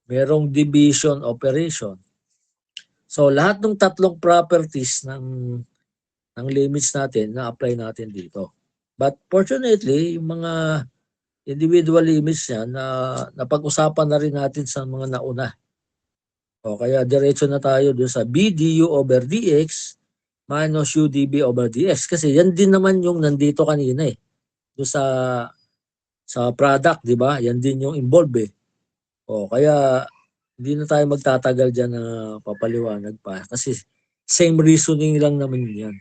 merong division operation. So lahat ng tatlong properties ng limits natin na-apply natin dito. But fortunately, yung mga individual limits yan na napag-usapan na rin natin sa mga nauna. O kaya diretso na tayo doon sa B du over dx minus u db over dx. Kasi yan din naman yung nandito kanina eh. Doon sa product, di ba? Yan din yung involved eh. O kaya hindi na tayo magtatagal dyan na papaliwanag pa. Kasi same reasoning lang naman yan.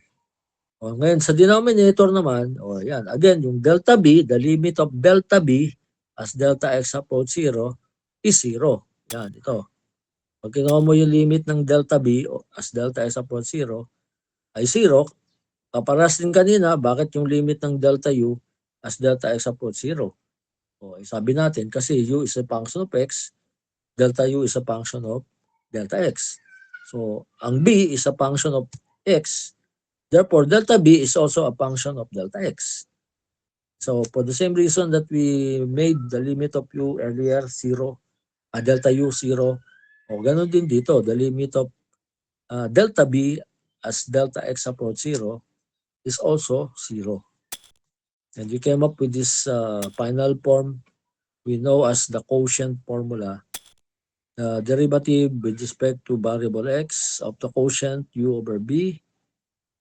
O, ngayon, sa denominator naman, o yan, again, yung delta b, the limit of delta b as delta x approach 0 is 0. Yan, ito. Pag kinuha mo yung limit ng delta b as delta x approach 0 ay 0, kaparas din kanina, bakit yung limit ng delta u as delta x approach 0? O, sabi natin, kasi u is a function of x, delta u is a function of delta x. So, ang b is a function of x, therefore, delta b is also a function of delta x. So, for the same reason that we made the limit of u earlier 0, delta u 0, o ganun din dito, the limit of delta b as delta x approach 0 is also 0. And we came up with this final form we know as the quotient formula. The derivative with respect to variable x of the quotient u over b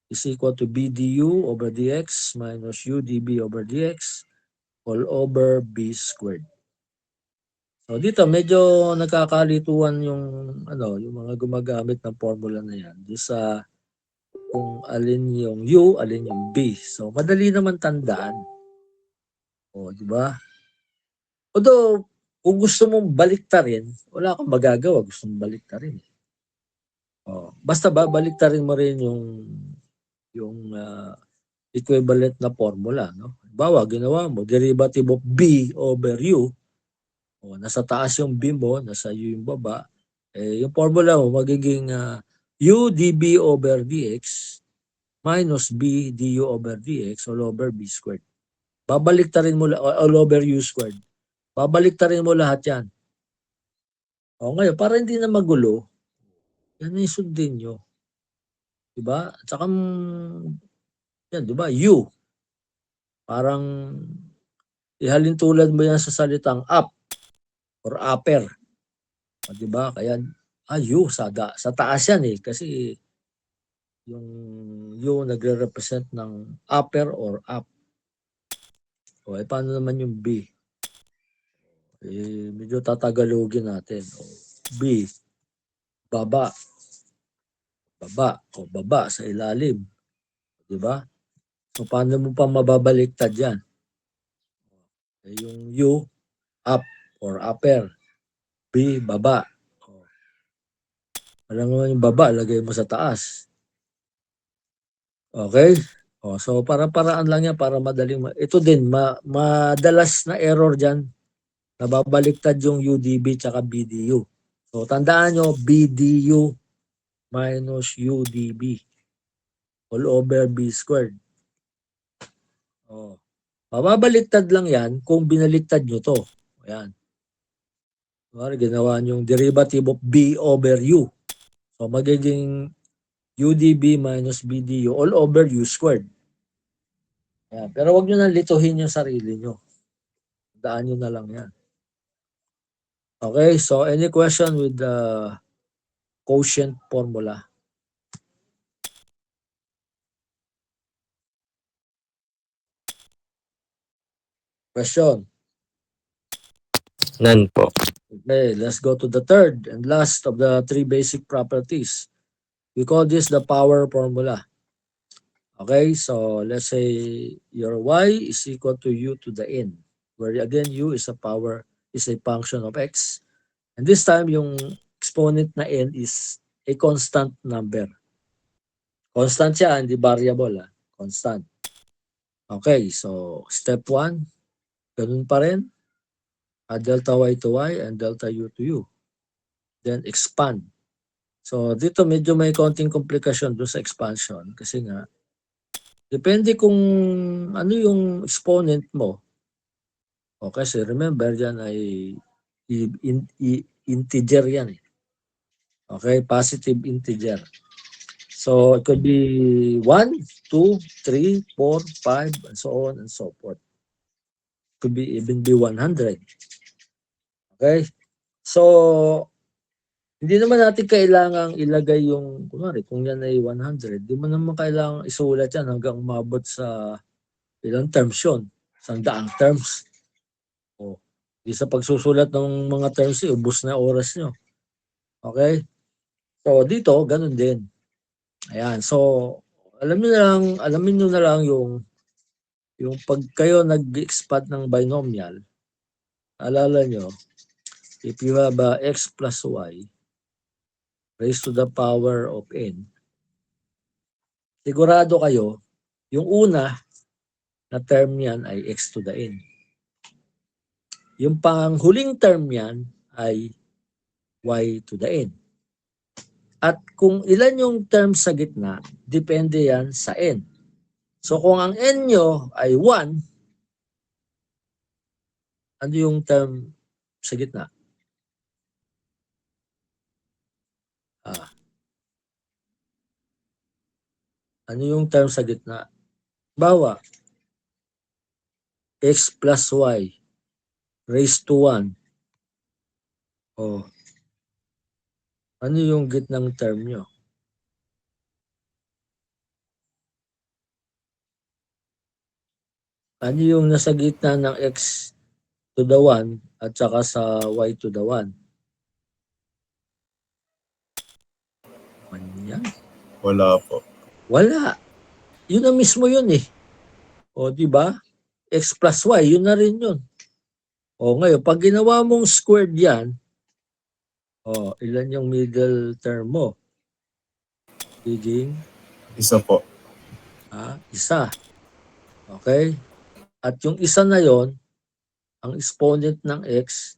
is equal to b du over dx minus u db over dx all over b squared. So dito medyo nagkakalituan yung yung mga gumagamit ng formula na yan. Doon sa kung alin yung u, alin yung b. So madali naman tandaan. O, di ba? Although kung gusto mong baliktarin, wala kang magagawa, gusto mong baliktarin. O, basta baliktarin mo rin yung equivalent na formula, no? Bawa, ginawa mo, derivative of b over u. O, nasa taas yung b mo, nasa u yung baba. Eh, yung formula mo, magiging u db over dx minus b du over dx all over b squared. Babaliktarin mo all over u squared. Babaliktarin mo lahat yan. O, ngayon, para hindi na magulo, yan yung sundin nyo. Diba? At saka, yan, diba? U. Parang, ihalin tulad mo yan sa salitang up or upper. O, diba? Kaya, U, sa taas yan eh. Kasi, yung U nagre-represent ng upper or up. O, paano naman yung B? Medyo tatagalogin natin. O, B, baba. Baba o baba sa ilalim. Diba? So, paano mo pa mababaliktad yan? Yung U, up or upper. B, baba. Alam mo yung baba, lagay mo sa taas. Okay? So, paraan lang yan para madaling. Ito din, madalas na error dyan. Nababaliktad yung UDB tsaka BDU. So, tandaan nyo, BDU minus UDB all over B squared. Mababaliktad lang yan kung binaliktad nyo to. Ayan. Ginawa nyo yung derivative of B over U. So, magiging UDB minus BDU all over U squared. Ayan. Pero wag nyo na lituhin yung sarili nyo. Daan nyo na lang yan. Okay, so any question with the quotient formula? Question? None po. Okay, let's go to the third and last of the three basic properties. We call this the power formula. Okay, so let's say your y is equal to u to the n, where again u is a function of x. And this time yung exponent na n is a constant number. Constant siya, hindi variable. Constant. Okay, so step 1, ganun pa rin. Add delta y to y and delta u to u. Then expand. So dito medyo may konting komplikasyon doon sa expansion kasi nga depende kung ano yung exponent mo. O kasi remember, yan ay integer yan eh. Okay, positive integer. So it could be 1, 2, 3, 4, 5, and so on and so forth. Could be even be 100. Okay? So, hindi naman natin kailangang ilagay yung, kunwari, kung yan ay 100, di mo naman kailangang isulat yan hanggang umabot sa ilang terms yun. 100 terms. O, di sa pagsusulat ng mga terms, ubos na oras nyo. Okay? So, dito, ganun din. Ayan. So, alamin nyo na lang yung pag kayo nag-expand ng binomial, alala nyo, if you have x plus y raised to the power of n, sigurado kayo, yung una na term yan ay x to the n. Yung panghuling term yan ay y to the n. At kung ilan yung term sa gitna, depende yan sa n. So kung ang n nyo ay 1, ano yung term sa gitna? Ano yung term sa gitna? Bawa, x plus y raised to 1. Oh, ano yung gitnang term nyo? Ano yung nasa gitna ng x to the 1 at saka sa y to the 1? Yan. Wala po. Wala. Yun na mismo yun eh. O, di ba? X plus y, yun na rin yun. O, ngayon, pag ginawa mong squared yan, o, ilan yung middle term mo? Giging? Isa po. Isa. Okay? At yung isa na yon, ang exponent ng x,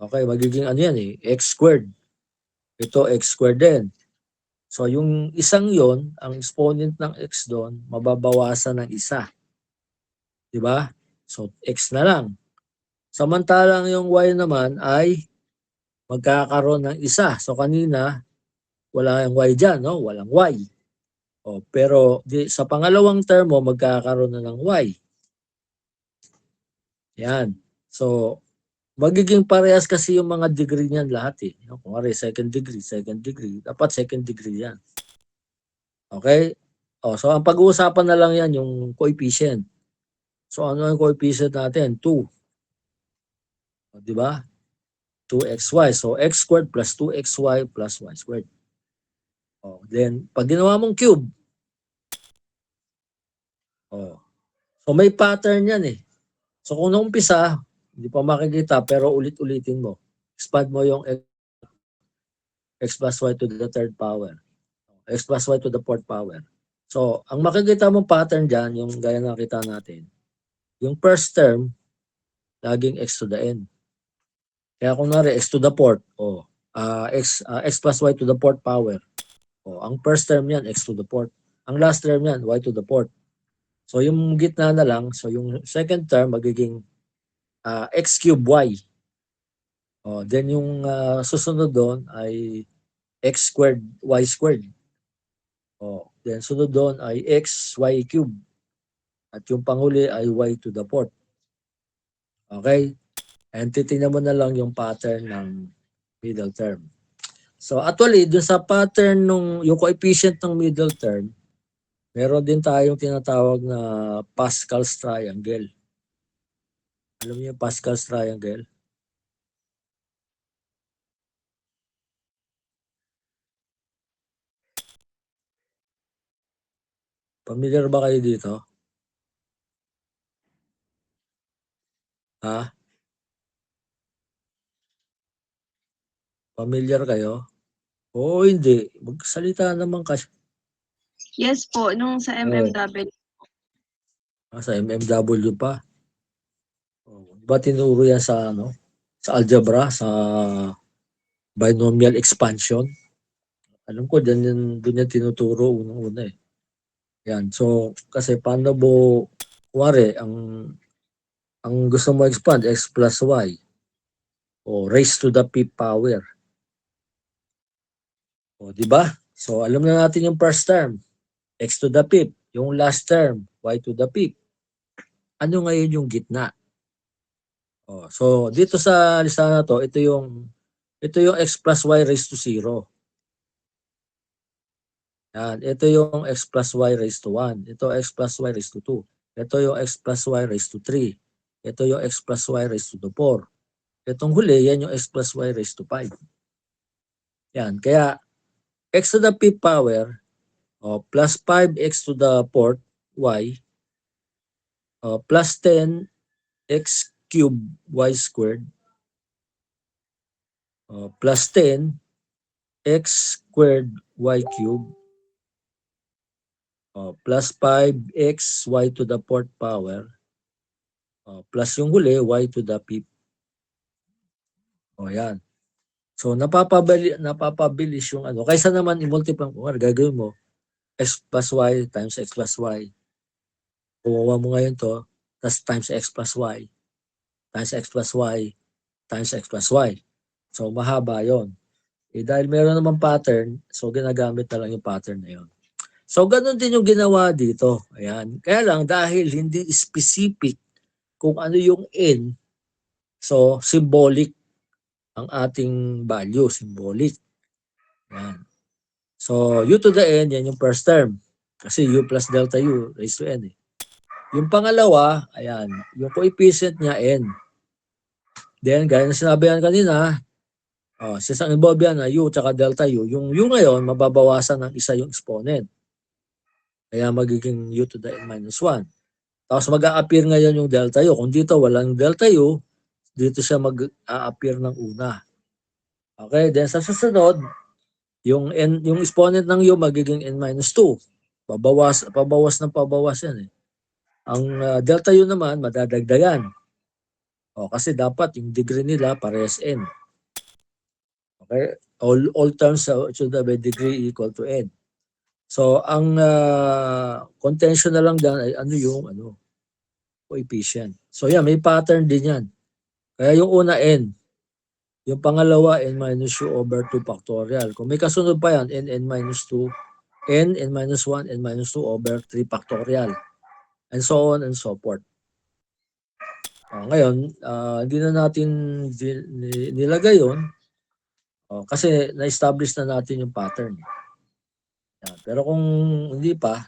okay, magiging ano yan eh, x squared. Ito, x squared din. So, yung isang yon, ang exponent ng x doon, mababawasan ng isa. Diba? So, x na lang. Samantalang yung y naman ay magkakaroon ng isa. So, kanina, wala yung y dyan, no? Walang y. O, pero sa pangalawang term mo, magkakaroon na ng y. Yan. So, magiging parehas kasi yung mga degree niyan lahat eh. Kung second degree, dapat second degree yan. Okay? O, so, ang pag-uusapan na lang yan yung coefficient. So, ano yung coefficient natin? 2. O, di ba? 2xy. So, x squared plus 2xy plus y squared. O, then, pag ginawa mong cube, o, so may pattern yan eh. So, kung naumpisa, hindi pa makikita, pero ulit-ulitin mo. Expand mo yung x plus y to the third power. X plus y to the fourth power. So, ang makikita mong pattern dyan, yung gaya na nakita natin, yung first term, laging x to the n. Kaya kung nari, x to the fourth, x plus y to the fourth power. Ang first term yan, x to the fourth. Ang last term yan, y to the fourth. So, yung gitna na lang, so yung second term, magiging x cube y. Then yung susunod doon ay x squared y squared. Then sunod doon ay x y cube. At yung panghuli ay y to the fourth. Okay? And titingnan mo na lang yung pattern ng middle term. So actually, dun sa pattern yung coefficient ng middle term, meron din tayong tinatawag na Pascal's triangle. Alam niyo yung Pascal's triangle? Familiar ba kayo dito? Ha? Familiar kayo? Oo, hindi. Magsalita naman kasi. Yes po, nung sa MMW. Sa MMW pa. Diba tinuro yan sa sa algebra, sa binomial expansion? Alam ko, doon yan tinuturo unang-una eh. Yan. So, kasi paano kuwari, ang Ang gusto mo expand, x plus y. O raised to the fifth power. O, di ba? So, alam na natin yung first term, x to the fifth. Yung last term, y to the fifth. Ano ngayon yung gitna? O, so, dito sa listahan na to, ito yung x plus y raised to 0. Yan. Ito yung x plus y raised to 1. Ito x plus y raised to 2. Ito yung x plus y raised to 3. Ito yung x plus y raised to 4. Itong huli, yan yung x plus y raised to 5. Yan. Kaya, x to the fifth power, plus 5x to the fourth, y, plus 10x cubed, y squared, plus 10x squared, y cubed, plus 5x, y to the fourth power, plus yung huli, y to the fifth. O yan. So, napapabilis yung ano. Kaysa naman i-multiply mo, gagawin mo, x plus y times x plus y. Kumawa mo ngayon to, tas times x plus y, times x plus y, times x plus y. So, mahaba yon. Dahil meron naman pattern, so ginagamit na lang yung pattern na yon. So, ganun din yung ginawa dito. Ayan. Kaya lang, dahil hindi specific kung ano yung n, so, symbolic ang ating value, symbolic. Ayan. So, u to the n, yan yung first term. Kasi u plus delta u raised to n. Yung pangalawa, ayan, yung coefficient niya n. Then, gaya na sinabi yan kanina, since ang involved yan na u tsaka delta u, yung u ngayon, mababawasan ng isa yung exponent. Kaya magiging u to the n minus 1. Tapos mag-a-appear ngayon yung delta u. Kung dito walang delta u, dito siya mag-a-appear ng una. Okay, then sa susunod, yung exponent ng u magiging n minus 2. Pabawas yan eh. Ang delta u naman, madadagdagan. Kasi dapat yung degree nila parehas n. Okay? All terms should have a degree equal to n. So, ang contention na lang dyan ay coefficient. So, yan, may pattern din yan. Kaya yung una n, yung pangalawa n minus u over 2 factorial. Kung may kasunod pa yan, n minus 2, n minus 1, n minus 2 over 3 factorial. And so on and so forth. Ngayon, hindi na natin nilagay yun kasi na-establish na natin yung pattern. Pero kung hindi pa,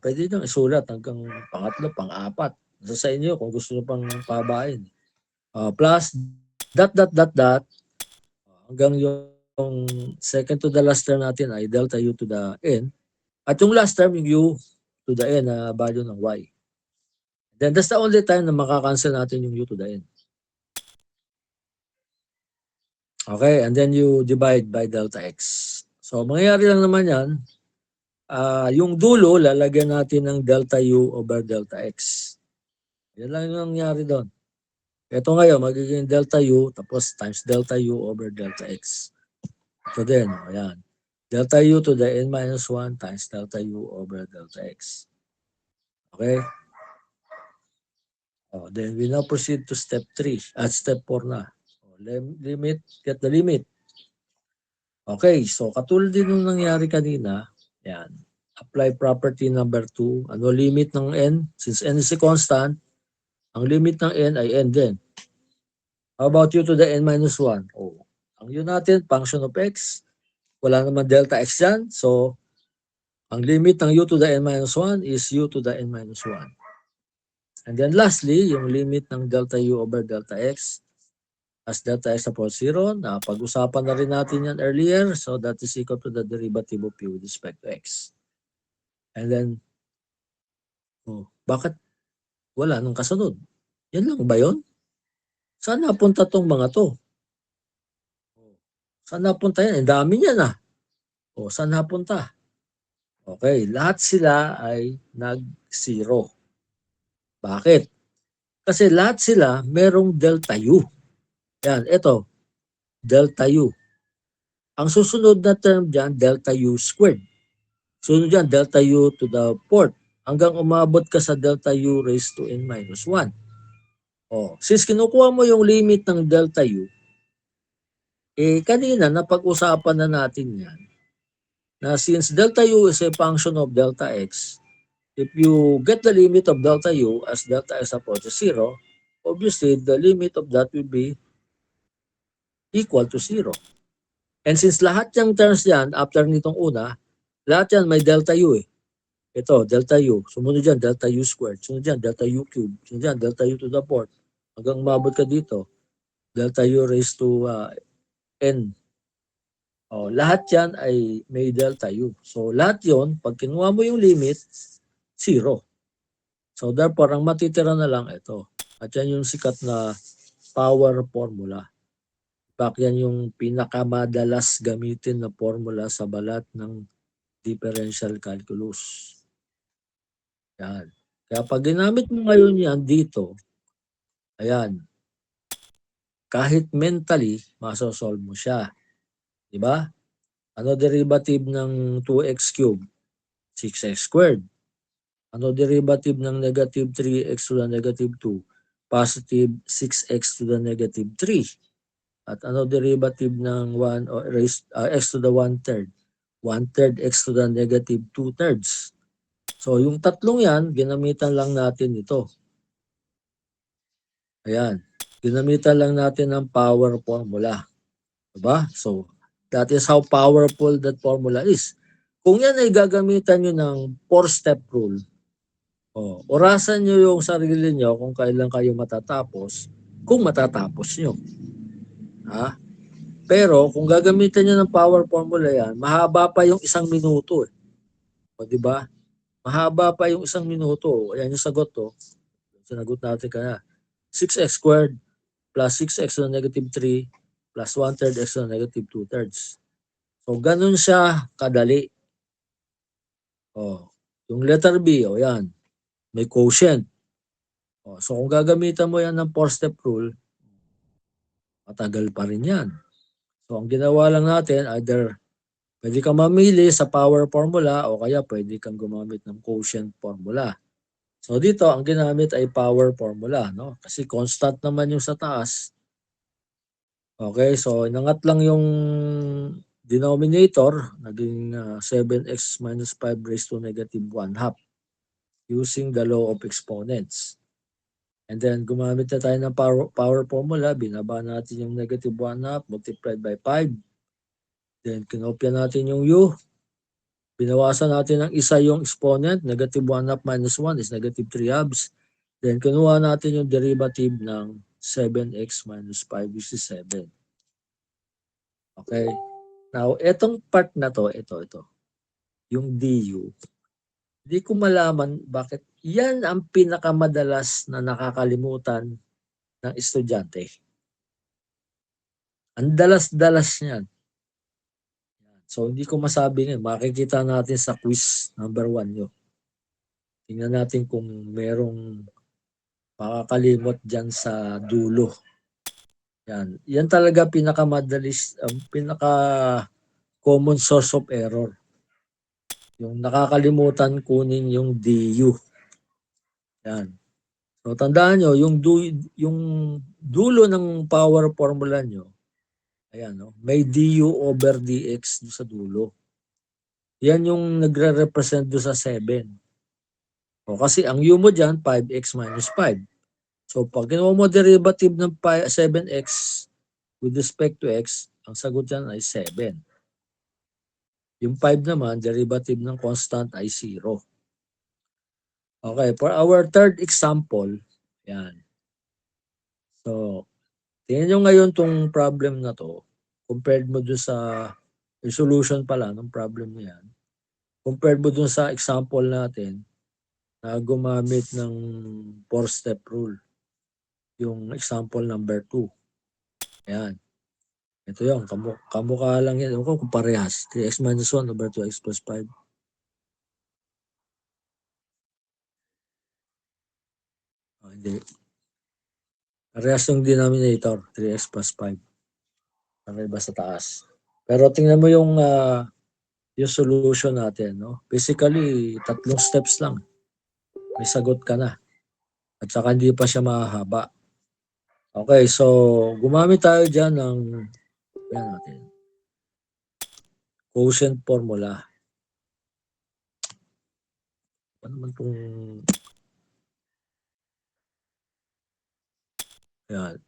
pwede nyo isulat hanggang pangatlo, pang-apat. Sa inyo kung gusto nyo pang pabain. Plus, dot, hanggang yung second to the last term natin ay delta u to the n. At yung last term, yung u to the n na value ng y. Then that's the only time na makakancel natin yung u to the n. Okay, and then you divide by delta x. So, mangyayari lang naman yan, yung dulo, lalagyan natin ng delta u over delta x. Yan lang yung nangyari doon. Ito ngayon, magiging delta u, tapos times delta u over delta x. Ito din, ayan. Delta u to the n minus 1 times delta u over delta x. Okay? Then we now proceed to step 3 at step 4 na. Limit, get the limit. Okay, so katulad din nung nangyari kanina, yan. Apply property number 2. Ano limit ng n? Since n is a constant, ang limit ng n ay n din. How about u to the n minus 1? Ang u natin, function of x. Wala naman delta x dyan. So, ang limit ng u to the n minus 1 is u to the n minus 1. And then lastly, yung limit ng delta u over delta x as delta x upon 0. Pag-usapan na rin natin yan earlier. So that is equal to the derivative of u with respect to x. And then, bakit wala nung kasunod? Yan lang ba yun? Saan napunta tong mga to? Saan napunta yan? Ang dami niyan ah. Saan napunta? Okay, lahat sila ay nag-0. Bakit? Kasi lahat sila merong delta u. Yan, ito. Delta u. Ang susunod na term dyan, delta u squared. Sunod dyan, delta u to the fourth. Hanggang umabot ka sa delta u raised to n minus 1. Since kinukuha mo yung limit ng delta U, kanina napag-usapan na natin yan na since delta U is a function of delta X, if you get the limit of delta U as delta X approaches 0, obviously the limit of that will be equal to 0. And since lahat yung terms yan, after nitong una, lahat yan may delta U Ito, delta U. Sumunod dyan, delta U squared. Sumunod dyan, delta U cubed. Sumunod dyan, delta U to the fourth. Hanggang umabot ka dito, delta U raised to N. Lahat yan ay may delta U. So, lahat yon pag kinuha mo yung limit, 0. So, therefore, ang matitira na lang ito. At yan yung sikat na power formula. Back yan yung pinakamadalas gamitin na formula sa balat ng differential calculus. Yan. Kaya pag ginamit mo ngayon yan dito, ayan, kahit mentally, masosolve mo siya. Diba? Ano derivative ng 2x cubed? 6x squared. Ano derivative ng negative 3x to the negative 2? Positive 6x to the negative 3. At ano derivative ng 1 x to the 1/3? 1/3 x to the negative 2/3. So yung tatlong yan, ginamitan lang natin ito. Ayan. Ginamitan lang natin ng power formula. Diba? So that is how powerful that formula is. Kung yan ay gagamitan nyo ng 4-step rule, orasan nyo yung sarili nyo kung kailan kayo matatapos, kung matatapos nyo. Pero kung gagamitan nyo ng power formula yan, mahaba pa yung 1 minuto. Diba? Mahaba pa yung 1 minuto. Ayan yung sagot to. Sinagot natin kaya. 6x squared plus 6x to the negative 3 plus 1/3 x to the negative 2/3. So, ganun siya kadali. Yung letter B, yan. May quotient. So, kung gagamitan mo yan ng 4-step rule, matagal pa rin yan. So, ang ginawa lang natin, either pwede kang mamili sa power formula o kaya pwede kang gumamit ng quotient formula. So, dito, ang ginamit ay power formula. No? Kasi constant naman yung sa taas. Okay, so inangat lang yung denominator, naging 7x minus 5 raised to negative 1/2 using the law of exponents. And then gumamit na tayo ng power formula, binaba natin yung negative 1/2 multiplied by 5. Then kinopya natin yung u, binawasan natin ng isa yung exponent, negative 1/2 minus 1 is negative 3/2. Then kinuha natin yung derivative ng 7x minus 5 which is 7. Okay. Now, etong part na to, ito. Yung du. Hindi ko malaman bakit yan ang pinakamadalas na nakakalimutan ng estudyante. Ang dalas-dalas niyan. So, hindi ko masabi ngayon. Makikita natin sa quiz number 1 nyo. Tingnan natin kung merong makakalimot dyan sa dulo. Yan talaga pinakamadalis, pinaka-common source of error. Yung nakakalimutan kunin yung du. Yan. So, tandaan nyo, yung dulo ng power formula nyo, ayan, no? May du over dx sa dulo. Yan yung nagre-represent do sa 7. Kasi ang u mo dyan, 5x minus 5. So, pag ginawa mo derivative ng 7x with respect to x, ang sagot dyan ay 7. Yung 5 naman, derivative ng constant ay 0. Okay, for our third example, yan. So, tingnan nyo ngayon tong problem na to, compared mo dun sa solution pala ng problem na yan, compared mo dun sa example natin na gumamit ng 4-step rule. Yung example number 2. Ayan. Ito yung kamukha lang yan. Kung parehas. 3x minus 1 over 2x plus 5. Hindi. Parehas yung denominator. 3x plus 5. Parehas sa taas. Pero tingnan mo yung solution natin. No? Basically, 3 steps lang. May sagot ka na. At saka hindi pa siya mahaba. Okay, so gumamit tayo dyan ng yan natin. Quotient formula. Ano naman itong yan.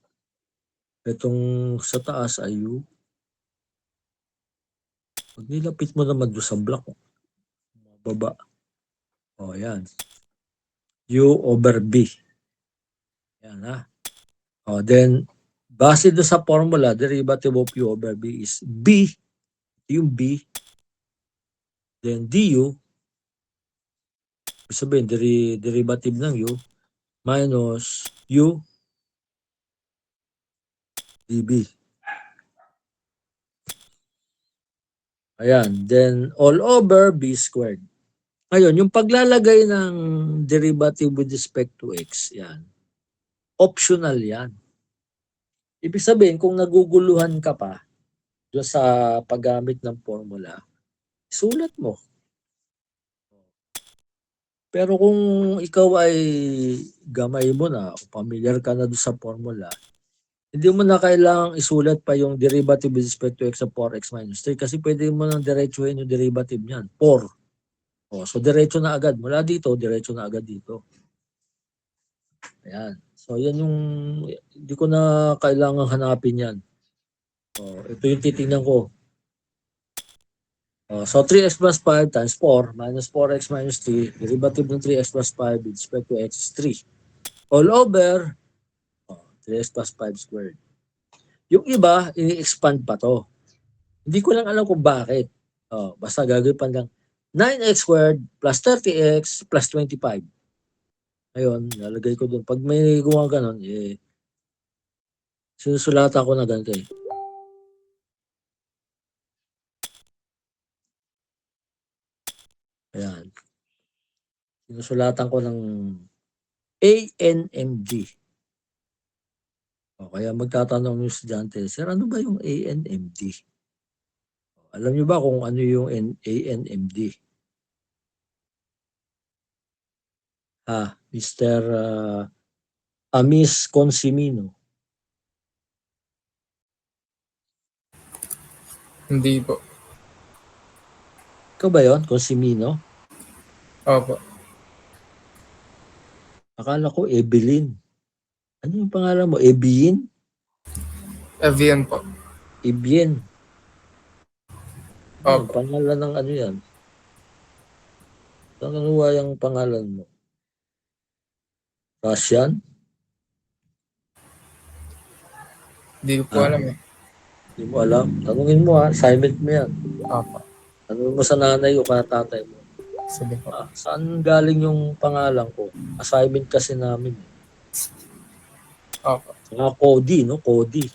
Itong sa taas ay U. Pag nilapit mo naman doon sa block, baba. O, yan. U over B. Yan, ha? O, then, base doon sa formula, derivative of U over B is B, yung B, then du, ibig sabihin, derivative ng U, minus U dB. Ayan, then all over B squared. Ngayon, yung paglalagay ng derivative with respect to X, yan, optional yan. Ibig sabihin, kung naguguluhan ka pa doon sa paggamit ng formula, sulat mo. Pero kung ikaw ay gamay mo na, o familiar ka na doon sa formula, hindi mo na kailangang isulat pa yung derivative with respect to x sa 4x minus 3 kasi pwede mo nang diretsuhin yung derivative niyan. 4. O, so diretso na agad. Mula dito, diretso na agad dito. Ayan. So yan yung, hindi ko na kailangang hanapin yan. O, ito yung titingnan ko. So 3x plus 5 times 4 minus 4x minus 3. Derivative ng 3x plus 5 with respect to x is 3. All over 3x plus 5 squared. Yung iba, ini-expand pa to. Hindi ko lang alam kung bakit. Basta gagawin pa lang 9x squared plus 30x plus 25. Ayun, lalagay ko doon. Pag may gumawa ganon, sinusulatan ko na ganito eh. Ayan. Sinusulatan ko ng ANMD. Kaya magtatanong yung estudyante, Sir, ano ba yung ANMD? Alam niyo ba kung ano yung ANMD? Mr. Amis Consimino. Hindi po. Ikaw ba yun? Consimino? Opo. Akala ko Evelyn. Ano yung pangalan mo? Ebien? Evian po. Ebien. Ano, Opo. pangalan ng ano yan? Saan nanuwa yung pangalan mo? Russian? Hindi ko po alam eh. Hindi mo alam. Tanungin mo assignment mo yan. Opo. Tanungin mo sa nanay o tatay mo. Sige po. Saan galing yung pangalan ko? Assignment kasi namin. Opo. Saka Cody, no? Cody.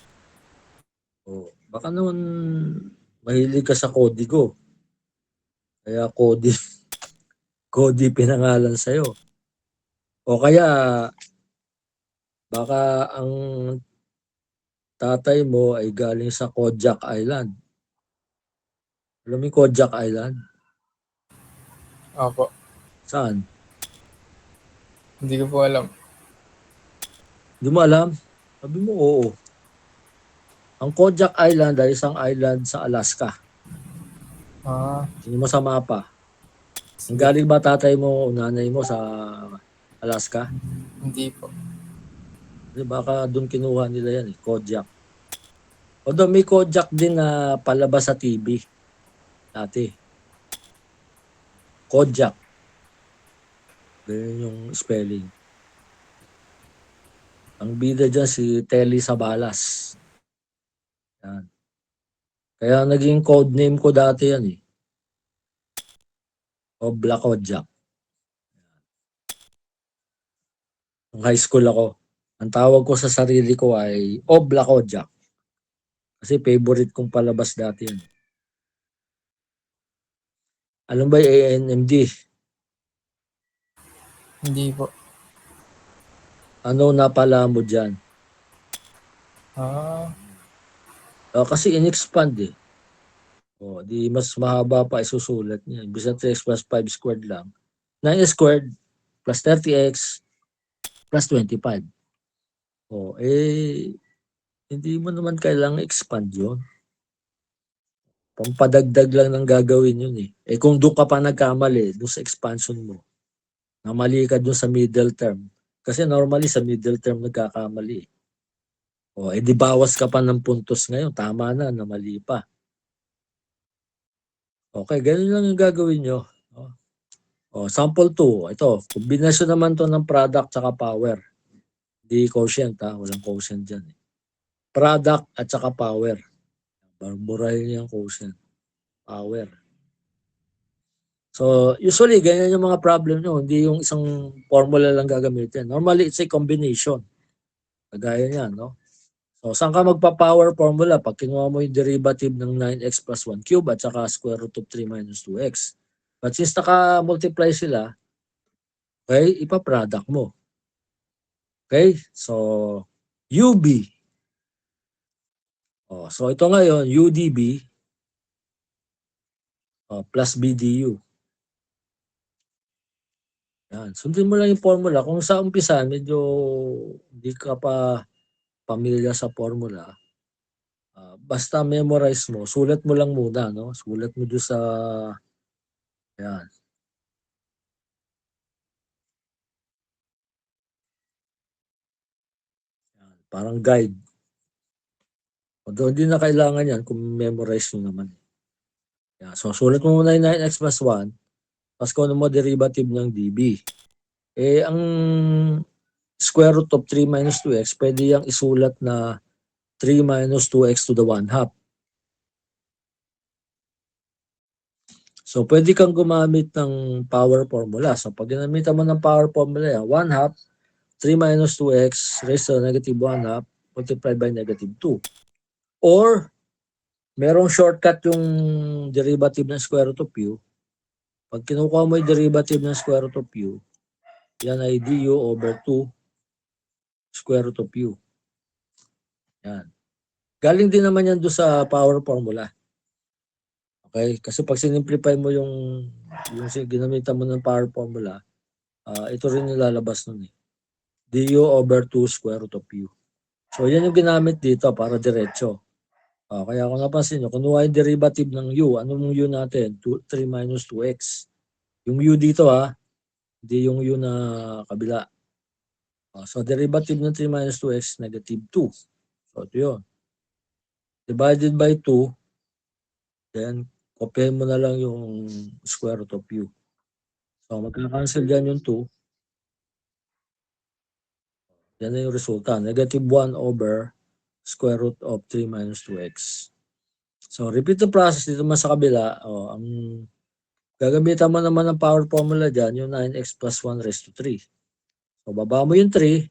Baka naman mahilig ka sa kodigo. Kaya Cody. Cody pinangalan sa'yo. O kaya baka ang tatay mo ay galing sa Kodiak Island. Alam mo yung Kodiak Island? Opo. Saan? Hindi ko po alam. Hindi mo alam? Sabi mo oo. Ang Kodiak Island ay isang island sa Alaska. Tingnan mo sa mapa. Ang galing ba tatay mo o nanay mo sa Alaska? Hindi po. Baka doon kinuha nila yan Kodiak. Although may Kodiak din na palabas sa TV. Dati. Kodiak. Ganyan yung spelling. Ang bida dyan si Telly Sabalas. Yan. Kaya naging code name ko dati yan Obla Kodiak. Nung high school ako, ang tawag ko sa sarili ko ay Obla Kodiak. Kasi favorite kong palabas dati yan. Alam ba yung ANMD? Hindi po. Ano napala mo dyan? Kasi in-expand di mas mahaba pa isusulat niya. Bisa 3x plus 5 squared lang. 9x squared plus 30x plus 25. Hindi mo naman kailangang expand yun. Pampadagdag lang ng gagawin yun eh. Kung doon ka pa nagkamali, doon sa expansion mo, namali ka doon sa middle term. Kasi normally sa middle term nagkakamali. Di bawas ka pa ng puntos ngayon. Tama na, namali pa. Okay, ganun lang yung gagawin nyo. Sample 2. Ito, kombinasyon naman to ng product tsaka power. Di quotient ha, walang quotient dyan. Product at saka power. Burahin niya yung quotient. Power. So, usually, ganyan yung mga problem nyo. Hindi yung isang formula lang gagamitin. Normally, it's a combination. Kagaya niyan, no? So, saan ka magpa-power formula? Pag kinuha mo yung derivative ng 9x plus 1 cube at saka square root of 3 minus 2x. But since naka-multiply sila, okay, ipa-product mo. Okay? So, UB. So, ito ngayon, UDB plus BDU. Yan. Sundin mo lang yung formula. Kung sa umpisa, medyo hindi ka pa pamilya sa formula, basta memorize mo, sulat mo lang muna, no? Sulat mo doon sa, yan. Yan. Parang guide. Although hindi na kailangan yan kung memorize mo naman. Yan. So, sulat mo muna yung 9x plus 1, tapos kung ano mo derivative ng dB. Ang square root of 3 minus 2x, pwede yung isulat na 3 minus 2x to the 1 half. So, pwede kang gumamit ng power formula. So, pag ginamitan mo ng power formula, 1 half, 3 minus 2x raised to the negative 1 half multiplied by negative 2. Or, merong shortcut yung derivative ng square root of u. Pag kinukuha mo yung derivative ng square root of u, yan ay du over 2 square root of u. Yan. Galing din naman yan doon sa power formula. Okay? Kasi pag sinimplify mo yung ginamitan mo ng power formula, ito rin yung lalabas nun eh. Du over 2 square root of u. So, yan yung ginamit dito para diretso. Kaya kung napansin nyo, kunuha yung derivative ng u. Anong u natin? 3 minus 2x. Yung u dito hindi yung u na kabila. So, derivative ng 3 minus 2x, negative 2. So, ito yun. Divided by 2, then, kopyahin mo na lang yung square root of u. So, magkakancel dyan yung 2. Yan na yung resulta. Negative 1 over square root of 3 minus 2x. So, repeat the process dito man sa kabila. Ang gagamitan mo naman ng power formula dyan, yung 9x plus 1 raised to 3. So, baba mo yung 3.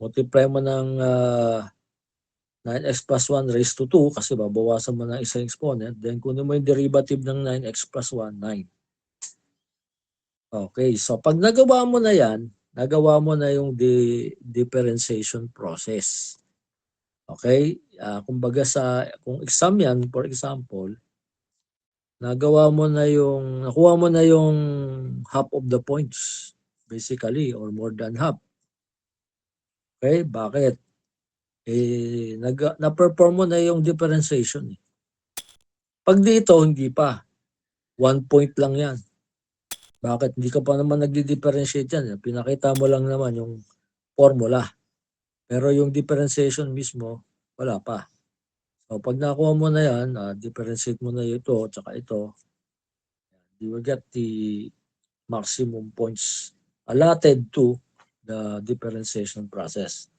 Multiply mo ng 9x plus 1 raised to 2 kasi babawasan mo ng isang exponent. Then, kunin mo yung derivative ng 9x plus 1, 9. Okay. So, pag nagawa mo na yan, nagawa mo na yung differentiation process. Okay? Kumbaga kung exam yan, for example, nakuha mo na yung half of the points, basically, or more than half. Okay? Bakit? Na-perform mo na yung differentiation. Pag dito, hindi pa. 1 point lang yan. Bakit? Hindi ka pa naman nagdi-differentiate yan. Pinakita mo lang naman yung formula. Pero yung differentiation mismo, wala pa. So, pag nakuha mo na yan, differentiate mo na ito, tsaka ito, you will get the maximum points allotted to the differentiation process.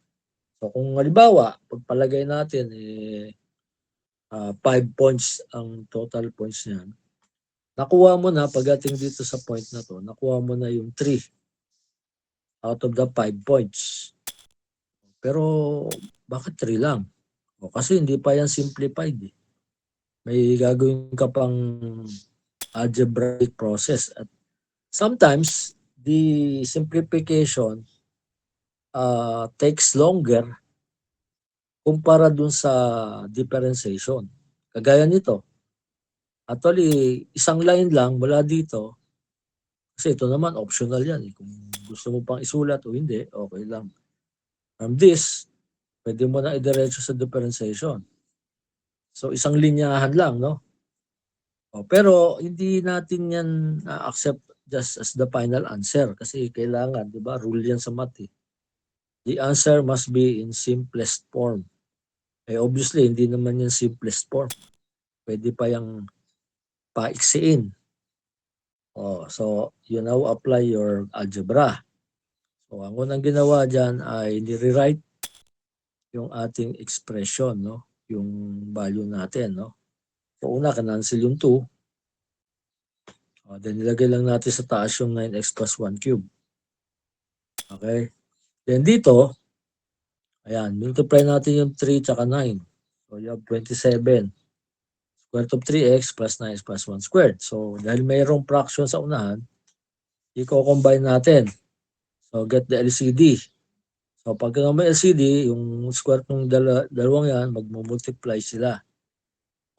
So, kung halimbawa, pagpalagay natin, 5 points ang total points niyan, nakuha mo na, pagdating dito sa point na to, nakuha mo na yung 3 out of the 5 points. Pero, bakit 3 lang? Kasi hindi pa yan simplified. May gagawin ka pang algebraic process. At sometimes, the simplification takes longer kumpara dun sa differentiation. Kagaya nito. Actually, isang line lang mula dito. Kasi ito naman, optional yan. Kung gusto mo pang isulat o hindi, okay lang. From this, pwede mo na idiretso sa differentiation. So, isang linyahan lang, no? Pero hindi natin yan accept just as the final answer kasi kailangan, di ba? Rule yan sa math eh. The answer must be in simplest form. Obviously, hindi naman yung simplest form. Pwede pa yung paiksiin. So, you now apply your algebra. So, ang unang ginawa dyan ay nirewrite yung ating expression, no? Yung value natin, no? So, una, kanancel yung 2. Then, nilagay lang natin sa taas yung 9x plus 1 cube. Okay? Then, dito, ayan, multiply natin yung 3 tsaka 9. So, you have 27. Square root of 3x plus 9x plus 1 squared. So, dahil mayroong fraction sa unahan, i-combine natin. So, get the LCD. So, pag may LCD, yung square root ng dalawang yan, magmumultiply sila.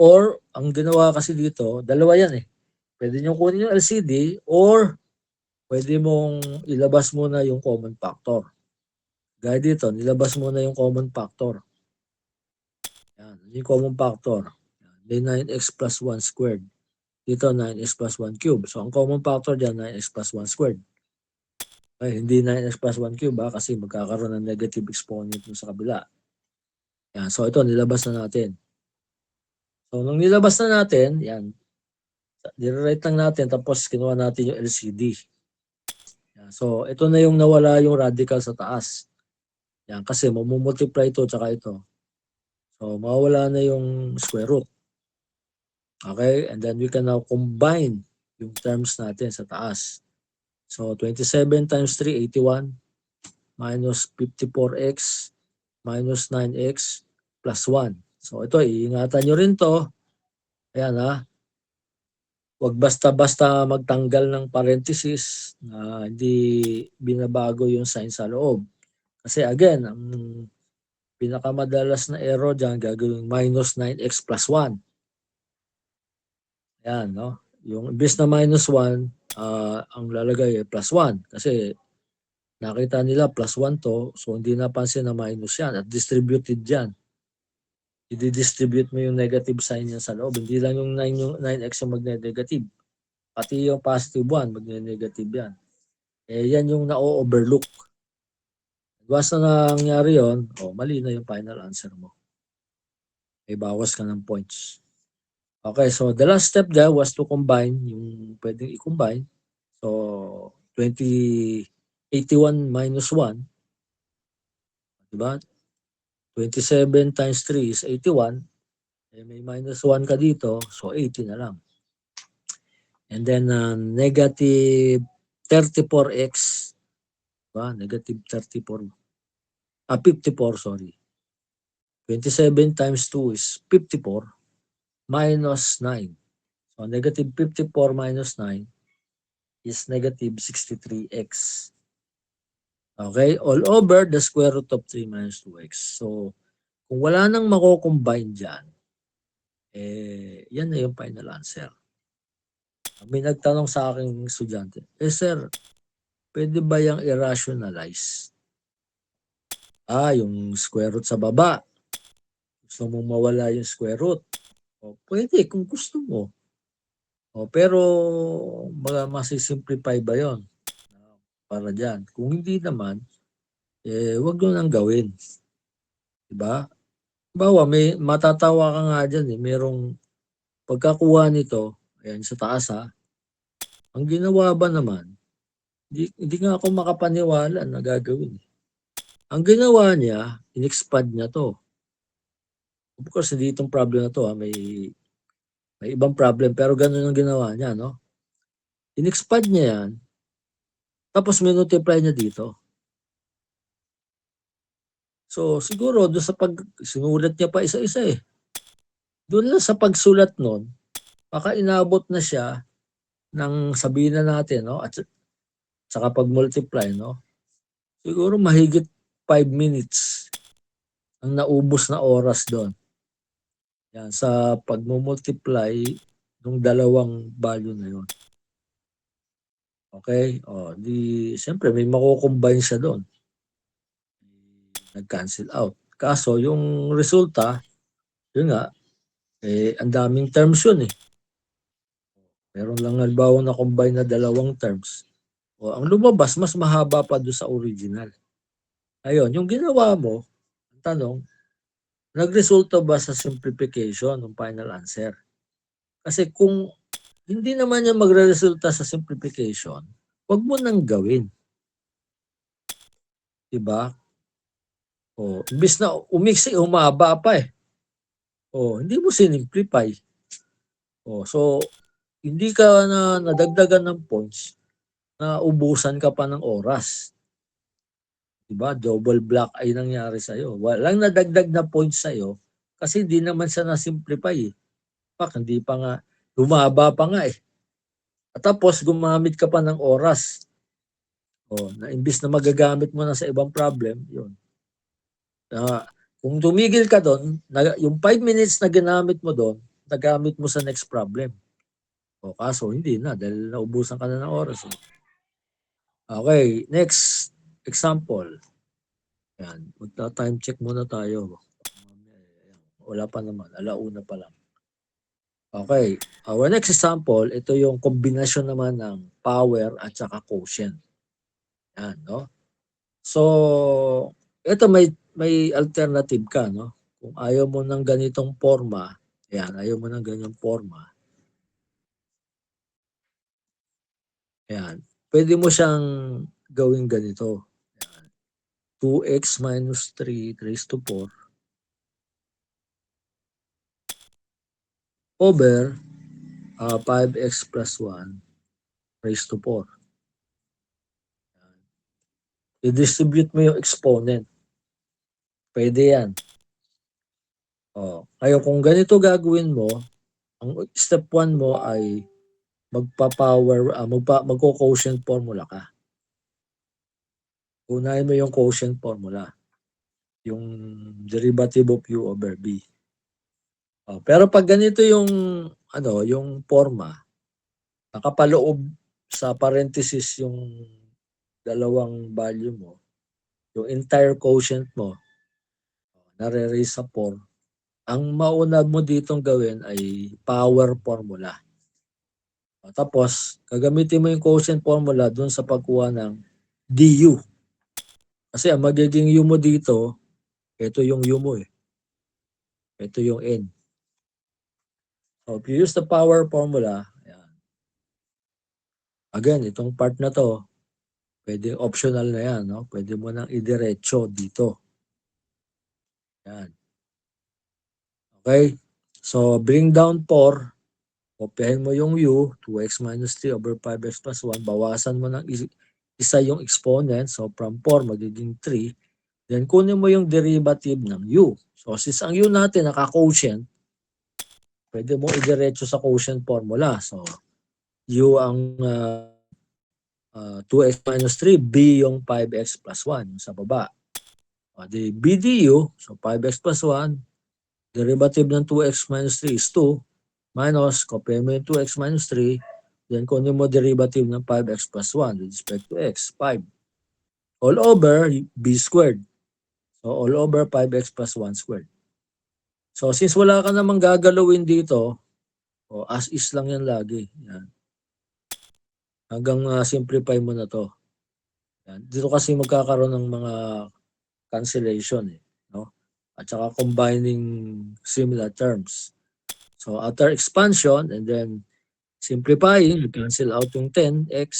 Or, ang ginawa kasi dito, dalawa yan eh. Pwede nyo kunin yung LCD or pwede mong ilabas muna yung common factor. Gaya dito, nilabas muna yung common factor. Yan, yung common factor. May 9x plus 1 squared. Dito, 9x plus 1 cube. So, ang common factor dyan, 9x plus 1 squared. Okay, hindi 9x plus 1 cube kasi magkakaroon ng negative exponent sa kabila. Yan, so, ito, nilabas na natin. So, nung nilabas na natin, yan, nire-write lang natin tapos kinuha natin yung LCD. Yan, so, ito na yung nawala yung radical sa taas. Yan, kasi mamumultiply ito tsaka ito. So, mawawala na yung square root. Okay? And then we can now combine yung terms natin sa taas. So, 27 times 3, 81. Minus 54x minus 9x plus 1. So, ito, iingatan nyo rin to. Ayan ha. Huwag basta-basta magtanggal ng parenthesis na hindi binabago yung sign sa loob. Kasi again, ang pinakamadalas na error dyan, gagawin minus 9x plus 1. Ayan, no? Yung imbes na minus 1, ang lalagay ay plus 1. Kasi nakita nila plus 1 to, so hindi napansin na minus yan at distributed yan. I-distribute mo yung negative sign niya sa loob. Hindi lang yung 9x yung magne-negative. Pati yung positive 1, magne-negative yan. Yan yung na-overlook. Once na nangyari yun, mali na yung final answer mo. Bawas ka ng points. Okay, so the last step there was to combine yung pwedeng i-combine. So, 81 minus 1. Diba? 27 times 3 is 81. May minus 1 ka dito, so 80 na lang. And then, negative 34x. Diba? Negative 54. 54, sorry. 27 times 2 is 54 minus 9. So, negative 54 minus 9 is negative 63x. Okay? All over the square root of 3 minus 2x. So, kung wala nang mako-combine dyan, yan na yung final answer. May nagtanong sa aking estudyante, sir, pwede ba yung irrationalize? Yung square root sa baba. Gusto mong mawala yung square root. Pwede kung gusto mo. Pero masisimplify ba yon para dyan? Kung hindi naman, wag nyo nang gawin. Diba? Bawa, may matatawa ka nga dyan. Merong pagkakuha nito, ayan sa taas ha, ang ginawa ba naman, hindi nga ako makapaniwala na gagawin. Ang ginawa niya, in-expand niya to. Of course, hindi itong problem na to. May ibang problem, pero ganun ang ginawa niya, no? In-expand niya yan, tapos minultiply niya dito. So, siguro, doon sa sinulat niya pa isa-isa eh. Doon lang sa pagsulat nun, baka inabot na siya ng sabihin na natin, no? At saka pag-multiply, no? Siguro mahigit 5 minutes ang naubos na oras doon. Yan, sa pag-multiply ng dalawang value na yun. Okay? Siyempre, may mako-combine siya doon. Nag-cancel out. Kaso yung resulta, yun nga, ang daming terms yun eh. Meron lang halimbawa na combine na dalawang terms. O, ang lumabas, mas mahaba pa doon sa original. Ayun, yung ginawa mo, ang tanong, nagresulta ba sa simplification ng final answer? Kasi kung hindi naman yan magre-resulta sa simplification, wag mo nang gawin. Diba? O, imbis na umiksi, humaba pa eh. O, hindi mo sinimplify. O, so, hindi ka na nadagdagan ng points na ubusan ka pa ng oras. Diba? Double black ay nangyari sa'yo. Walang nadagdag na points sa'yo kasi hindi naman siya na-simplify eh. Pak, hindi pa nga, lumaba pa nga eh. At tapos, gumamit ka pa ng oras. O, na imbis na magagamit mo na sa ibang problem, yun. Kung tumigil ka doon, yung 5 minutes na ginamit mo doon, nagamit mo sa next problem. O kaso, hindi na dahil naubusan ka na ng oras. Eh. Okay, next example. Yan, magta-time check muna tayo. Wala pa naman, alauna pa lang. Okay, our next example, ito yung kombinasyon naman ng power at saka quotient. Yan, no? So, ito may alternative ka, no? Kung ayaw mo ng ganitong forma, yan, ayaw mo ng ganyang forma. Yan, pwede mo siyang gawin ganito. Yan. 2x minus 3 raised to 4 over 5x plus 1 raised to 4. I-distribute mo yung exponent. Pwede yan. Kaya kung ganito gagawin mo, ang step 1 mo ay magko-quotient formula ka. Unahin mo yung quotient formula. Yung derivative of u over b. Pero pag ganito yung yung forma, nakapaloob sa parenthesis yung dalawang value mo, yung entire quotient mo, nare-raise sa 4, ang mauna mo ditong gawin ay power formula. Tapos, gagamitin mo yung quotient formula dun sa pagkuha ng du. Kasi ang magiging u mo dito, ito yung u mo eh. Ito yung n. So, if you use the power formula, ayan. Again, itong part na to, pwede optional na yan, no? Pwede mo nang idiretso dito. Yan. Okay? So, bring down 4. Kopyahin mo yung u, 2x minus 3 over 5x plus 1. Bawasan mo ng isa yung exponent. So, from 4, magiging 3. Then, kunin mo yung derivative ng u. So, since ang u natin naka-quotient, pwede mo idiretso sa quotient formula. So, u ang 2x minus 3, b yung 5x plus 1 sa baba. The b du, so 5x plus 1, derivative ng 2x minus 3 is 2, minus, kopya mo yung 2x minus 3, then kunin mo derivative ng 5x plus 1 with respect to x, 5. All over b squared. So, all over 5x plus 1 squared. So, since wala ka namang gagalawin dito, as is lang yan lagi. Yan. Hanggang simplify mo na to. Yan. Dito kasi magkakaroon ng mga cancellation. No? At saka combining similar terms. So, after expansion and then simplifying, you cancel out yung 10x.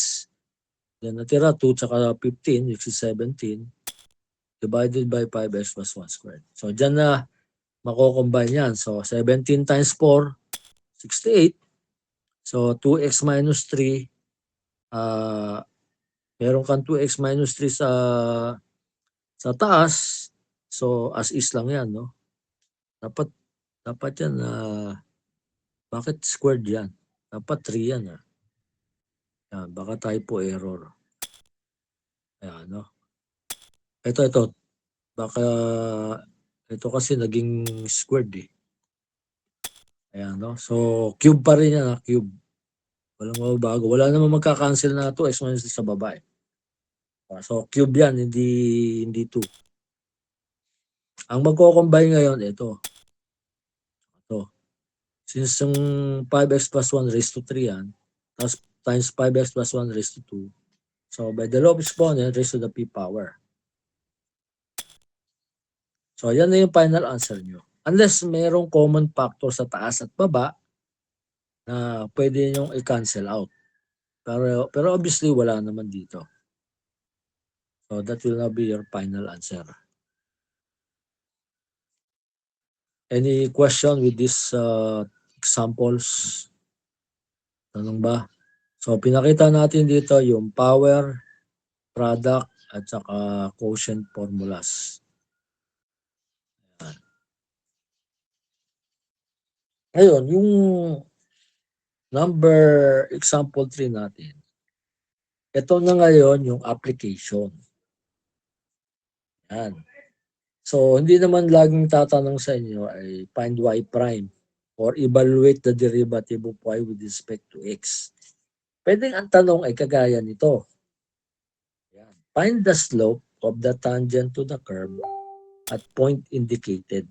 Then natira 2 tsaka 15, which is 17, divided by 5x plus 1 squared. So, dyan na mako-combine yan. So, 17 times 4, 68. So, 2x minus 3, meron kang 2x minus 3 sa taas. So, as is lang yan, no? Dapat yan, bakit squared yan? Dapat 3 yan, Yan, baka typo error. Ayan, no? Ito. Baka, ito kasi naging squared, Ayan, no? So, cube pa rin yan, cube. Walang mababago. Wala namang magka-cancel na 2x minus 3 sa baba, So, cube yan, hindi 2. Ang magko-combine ngayon, ito. Since yung 5x plus 1 raised to 3 yan, tapos times 5x plus 1 raised to 2. So, by the law of exponent, raised to the p power. So, yan na yung final answer nyo. Unless mayroong common factor sa taas at baba na pwede nyong i-cancel out. Pero obviously, wala naman dito. So, that will now be your final answer. Any question with these examples? Tanong ba? So, pinakita natin dito yung power, product, at saka quotient formulas. Ngayon, yung number example 3 natin. Ito na ngayon yung application. Yan. So, hindi naman laging tatanong sa inyo ay find y prime or evaluate the derivative of y with respect to x. Pwedeng ang tanong ay kagaya nito. Yan. Find the slope of the tangent to the curve at point indicated.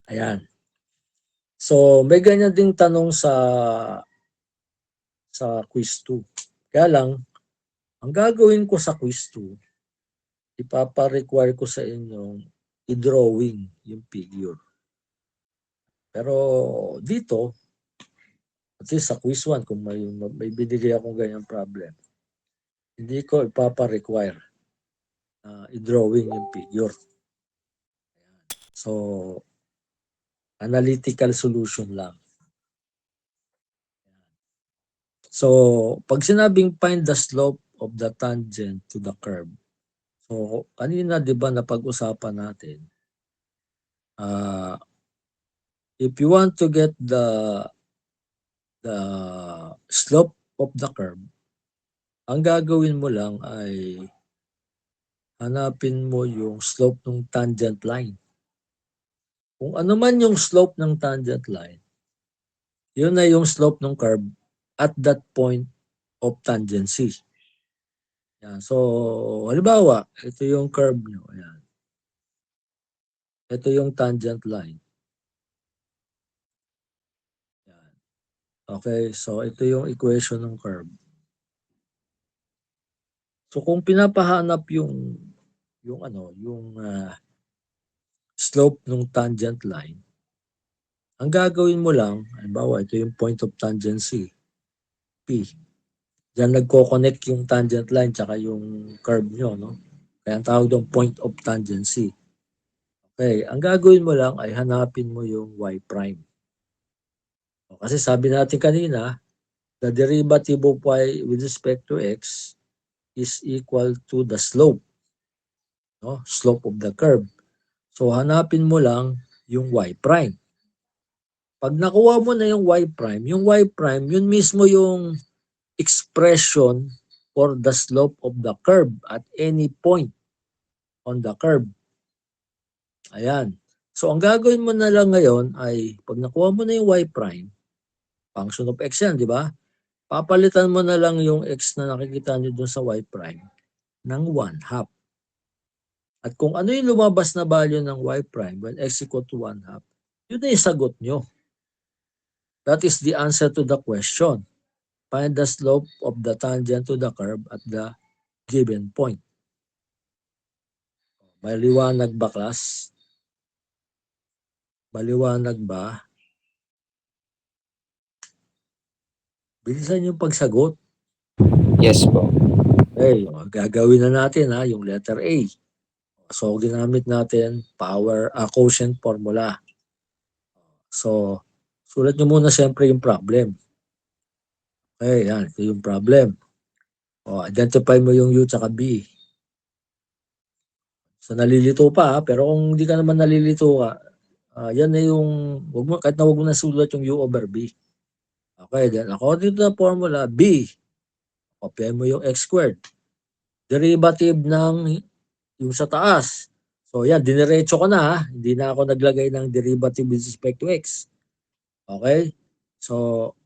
Ayan. So, may ganyan ding tanong sa quiz 2. Kaya lang, ang gagawin ko sa quiz 2, ipapa-require ko sa inyo i-drawing yung figure. Pero dito, at least sa quiz 1, kung may binigay akong ganyan problem, hindi ko ipapa-require i-drawing yung figure. So, analytical solution lang. So, pag sinabing find the slope of the tangent to the curve, so, kanina, di ba, napag-usapan natin, if you want to get the slope of the curve, ang gagawin mo lang ay hanapin mo yung slope ng tangent line. Kung ano man yung slope ng tangent line, yun na yung slope ng curve at that point of tangency. Yan. So, halimbawa, ito yung curve nyo. Ayan. Ito yung tangent line. Yan. Okay, so ito yung equation ng curve. So, kung pinapahanap yung slope ng tangent line, ang gagawin mo lang, halimbawa, ito yung point of tangency, P. Diyan nagko-connect yung tangent line tsaka yung curve nyo, no? Kaya ang tawag doon point of tangency. Okay, ang gagawin mo lang ay hanapin mo yung y prime. Kasi sabi natin kanina, the derivative of y with respect to x is equal to the slope. No? Slope of the curve. So hanapin mo lang yung y prime. Pag nakuha mo na yung y prime, yun mismo yung expression for the slope of the curve at any point on the curve. Ayan. So, ang gagawin mo na lang ngayon ay, pag nakuha mo na yung y prime, function of x yan, di ba? Papalitan mo na lang yung x na nakikita nyo dun sa y prime ng 1/2. At kung ano yung lumabas na value ng y prime when x equal to 1/2, yun na yung sagot nyo. That is the answer to the question. Find the slope of the tangent to the curve at the given point. Maliwanag ba, class? Maliwanag ba? Bilisan yung pagsagot. Yes po. Okay, gagawin na natin yung letter A. So, ginamit natin quotient formula. So, sulat nyo muna siyempre yung problem. Okay, yan. Ito yung problem. Identify mo yung U tsaka B. So, nalilito pa pero kung hindi ka naman nalilito yan na yung, kahit na wag mo na sulat yung U over B. Okay, then according to the formula, B, kopyahin mo yung x squared. Derivative ng yung sa taas. So yan, diniretso ko na hindi na ako naglagay ng derivative with respect to x. Okay? So,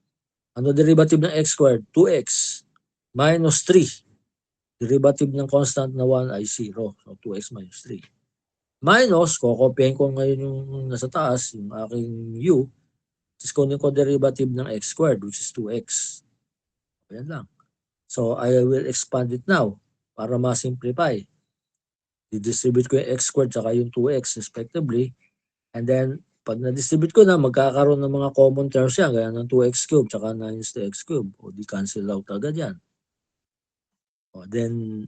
ano derivative ng x squared? 2x minus 3. Derivative ng constant na 1 ay 0. So 2x minus 3. minus, kokopyahin ko ngayon yung nasa taas, yung aking u, tapos kunin ko derivative ng x squared, which is 2x. Ayan lang. So, I will expand it now para ma-simplify. I-distribute ko yung x squared saka yung 2x respectively. And then, pag na-distribute ko na, magkakaroon ng mga common terms yan, gaya ng 2x cubed saka 9x cubed. O di cancel out agad yan. O, then,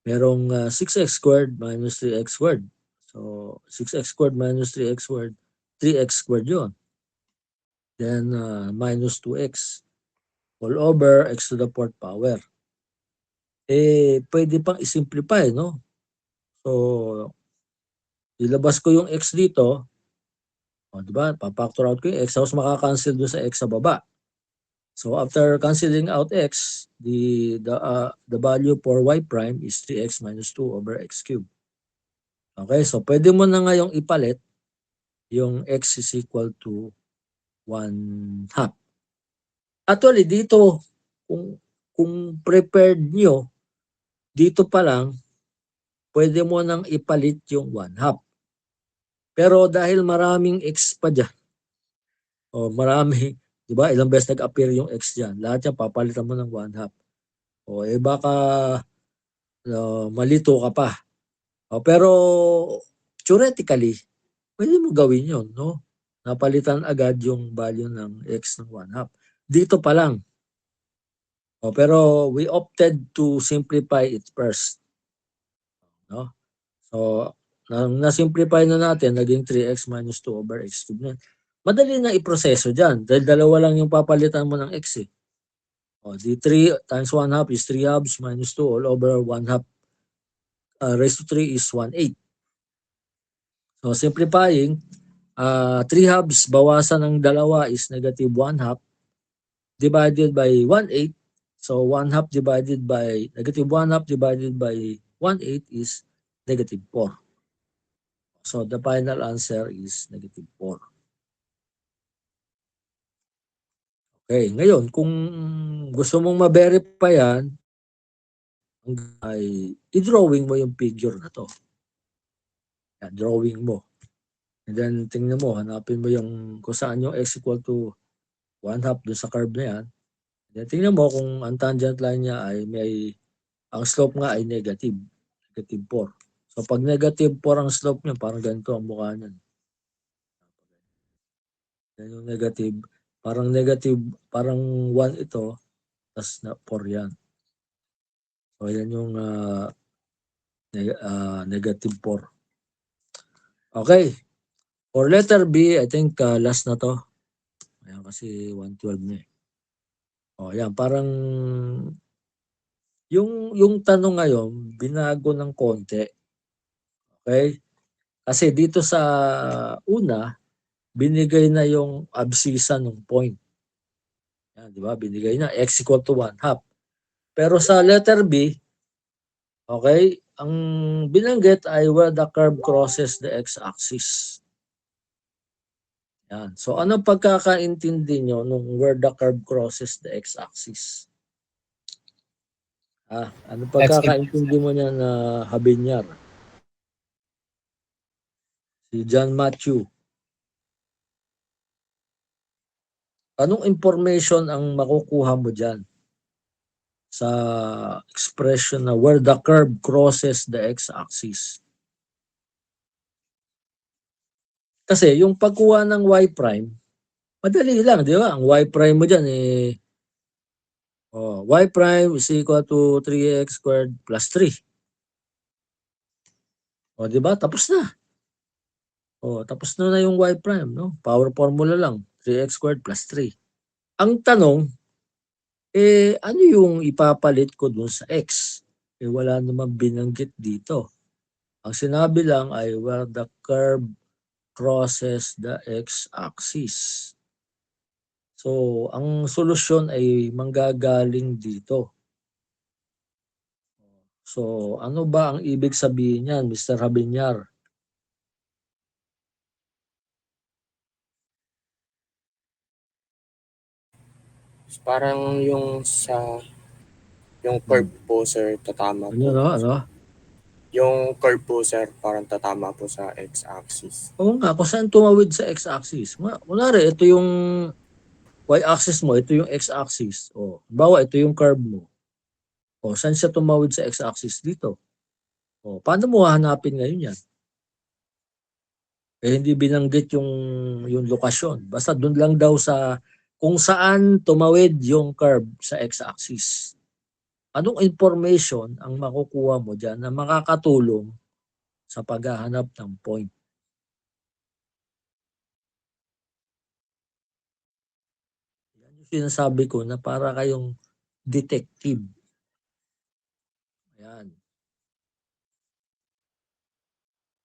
merong 6x squared minus 3x squared. So, 6x squared minus 3x squared, 3x squared yun. Then, minus 2x. All over x to the 4th power. Pwede pang isimplify, no? So, ilabas ko yung x dito. O, diba? Pa-factor out ko yung x. Tapos makakancel doon sa x sa baba. So, after canceling out x, the value for y prime is 3x minus 2 over x cubed. Okay? So, pwede mo na ngayong ipalit yung x is equal to 1/2. Actually, dito, kung prepared nyo, dito pa lang, pwede mo nang ipalit yung 1/2. Pero dahil maraming x pa dyan, o marami, di ba, ilang beses nag-appear yung x dyan, lahat yan papalitan mo ng 1/2. O baka malito ka pa. O, pero theoretically, pwede mo gawin yun, no? Napalitan agad yung value ng x ng 1/2. Dito pa lang. O, pero we opted to simplify it first. No? So, na-simplify na natin, naging 3x minus 2 over x cubed na. Madali na iproseso dyan. Dahil dalawa lang yung papalitan mo ng x eh. O, di 3 times 1/2 is 3 halves minus 2 all over 1/2 raised to 3 is 1/8. So, simplifying, 3 halves bawasan ng dalawa is negative 1/2 divided by 1/8. So, 1/2 divided by negative 1/2 divided by 1/8 is negative 4. So, the final answer is negative 4. Okay, ngayon, kung gusto mong ma-verify yan, ay i-drawing mo yung figure na to. Yan, drawing mo. And then, tingnan mo, hanapin mo yung kung saan yung x equal to 1/2 doon sa curve na yan. Then, tingnan mo kung ang tangent line niya ay ang slope nga ay negative 4. So, pag negative 4 ang slope niya, parang ganito ang mukha niya. Yan yung negative. Parang negative, parang 1 ito, tas na 4 yan. So, yan yung negative 4. Okay. For letter B, I think last na to. Ayan, kasi 112 na eh. O, yan. Parang yung tanong ngayon, binago ng konti. Okay? Kasi dito sa una, binigay na yung abscissa ng point. Yan, di ba? Binigay na x equal to 1/2. Pero sa letter B, okay, ang binanggit ay where the curve crosses the x-axis. Yan. So, anong pagkakaintindi nyo nung where the curve crosses the x-axis? Anong pagkakaintindi mo niya na Habinyar? Si John Matthew. Anong information ang makukuha mo dyan sa expression na where the curve crosses the x-axis? Kasi yung pagkuha ng y prime, madali lang, di ba? Ang y prime mo dyan y prime is equal to 3x squared plus 3. O, di ba? Tapos na. O, tapos na yung y prime, no? Power formula lang, 3x squared plus 3. Ang tanong, ano yung ipapalit ko dun sa x? Wala naman binanggit dito. Ang sinabi lang ay where the curve crosses the x-axis. So, ang solusyon ay manggagaling dito. So, ano ba ang ibig sabihin niyan, Mr. Habinyar? Parang yung curve po, sir, tatama po. Ano? Yung curve po, sir, parang tatama po sa x-axis. Oo nga, kung saan tumawid sa x-axis. Kunwari, ito yung y-axis mo, ito yung x-axis. O, bawa, ito yung curve mo. O, saan siya tumawid sa x-axis? Dito. O, paano mo hahanapin ngayon yan? Eh, hindi binanggit yung lokasyon. Basta doon lang daw sa kung saan tumawid yung curve sa x-axis. Anong information ang makukuha mo dyan na makakatulong sa paghahanap ng point? Yan yung sinasabi ko na para kayong detective. Ayan.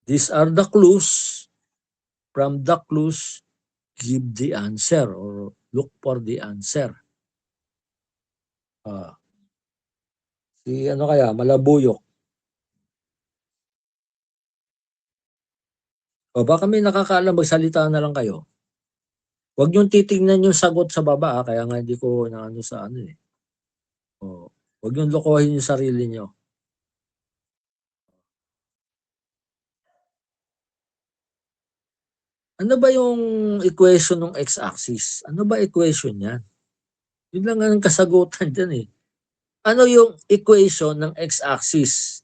These are the clues. From the clues, give the answer or look for the answer. Si ano kaya, Malabuyok. O baka may nakakaalam, magsalita na lang kayo. Huwag niyong titingnan yung sagot sa baba, kaya nga hindi ko na ano sa ano eh. O, huwag niyong lokohin yung sarili niyo. Ano ba yung equation ng x-axis? Ano ba equation yan? Yun lang ang kasagutan dyan eh. Ano yung equation ng x-axis?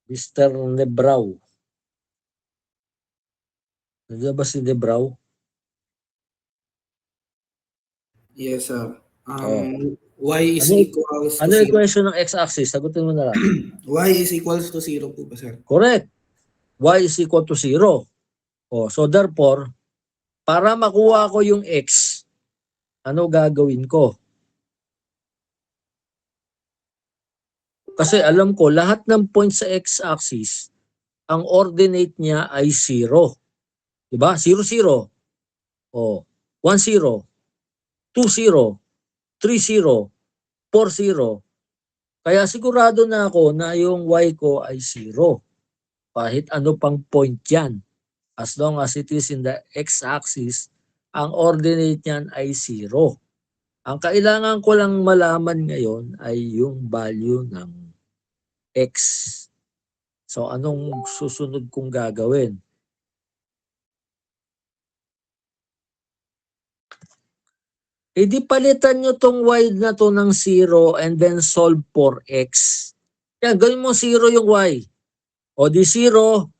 Mr. Nebrau. Nandiyan ba si Nebrau? Yes, sir. Oh. Y is Ano- equals to Ano zero. equation ng x-axis? Sagutin mo na lang. Y is equals to 0 po ba, sir? Correct. Y is equal to 0. Oh, so therefore, para makuha ko yung x, ano gagawin ko? Kasi alam ko, lahat ng points sa x-axis, ang ordinate niya ay 0. Diba? 0, 0. Oh, 1, 0. 2, 0. 3, 0. 4, 0. Kaya sigurado na ako na yung y ko ay 0. Kahit ano pang point yan. As long as it is in the x-axis, ang ordinate niyan ay 0. Ang kailangan ko lang malaman ngayon ay yung value ng x. So anong susunod kong gagawin? E di palitan nyo tong y na to ng 0 and then solve for x. Yan, gawin mo 0 yung y. O di 0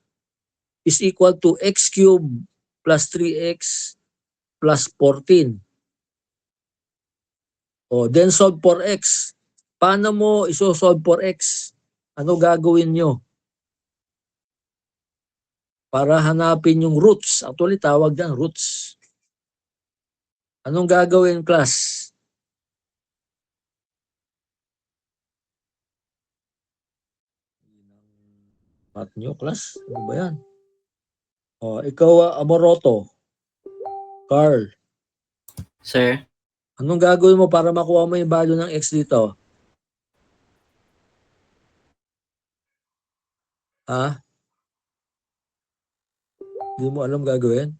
is equal to x cubed plus 3x plus 14. O, then solve for x. Paano mo isosolve for x? Ano gagawin nyo? Para hanapin yung roots. Actually, tawag dyan, roots. Anong gagawin, class? Math nyo, class? Ano ba yan? O, ikaw, Amoroto. Carl. Sir, Anong gagawin mo para makuha mo yung value ng x dito? Ha? Hindi mo alam gagawin?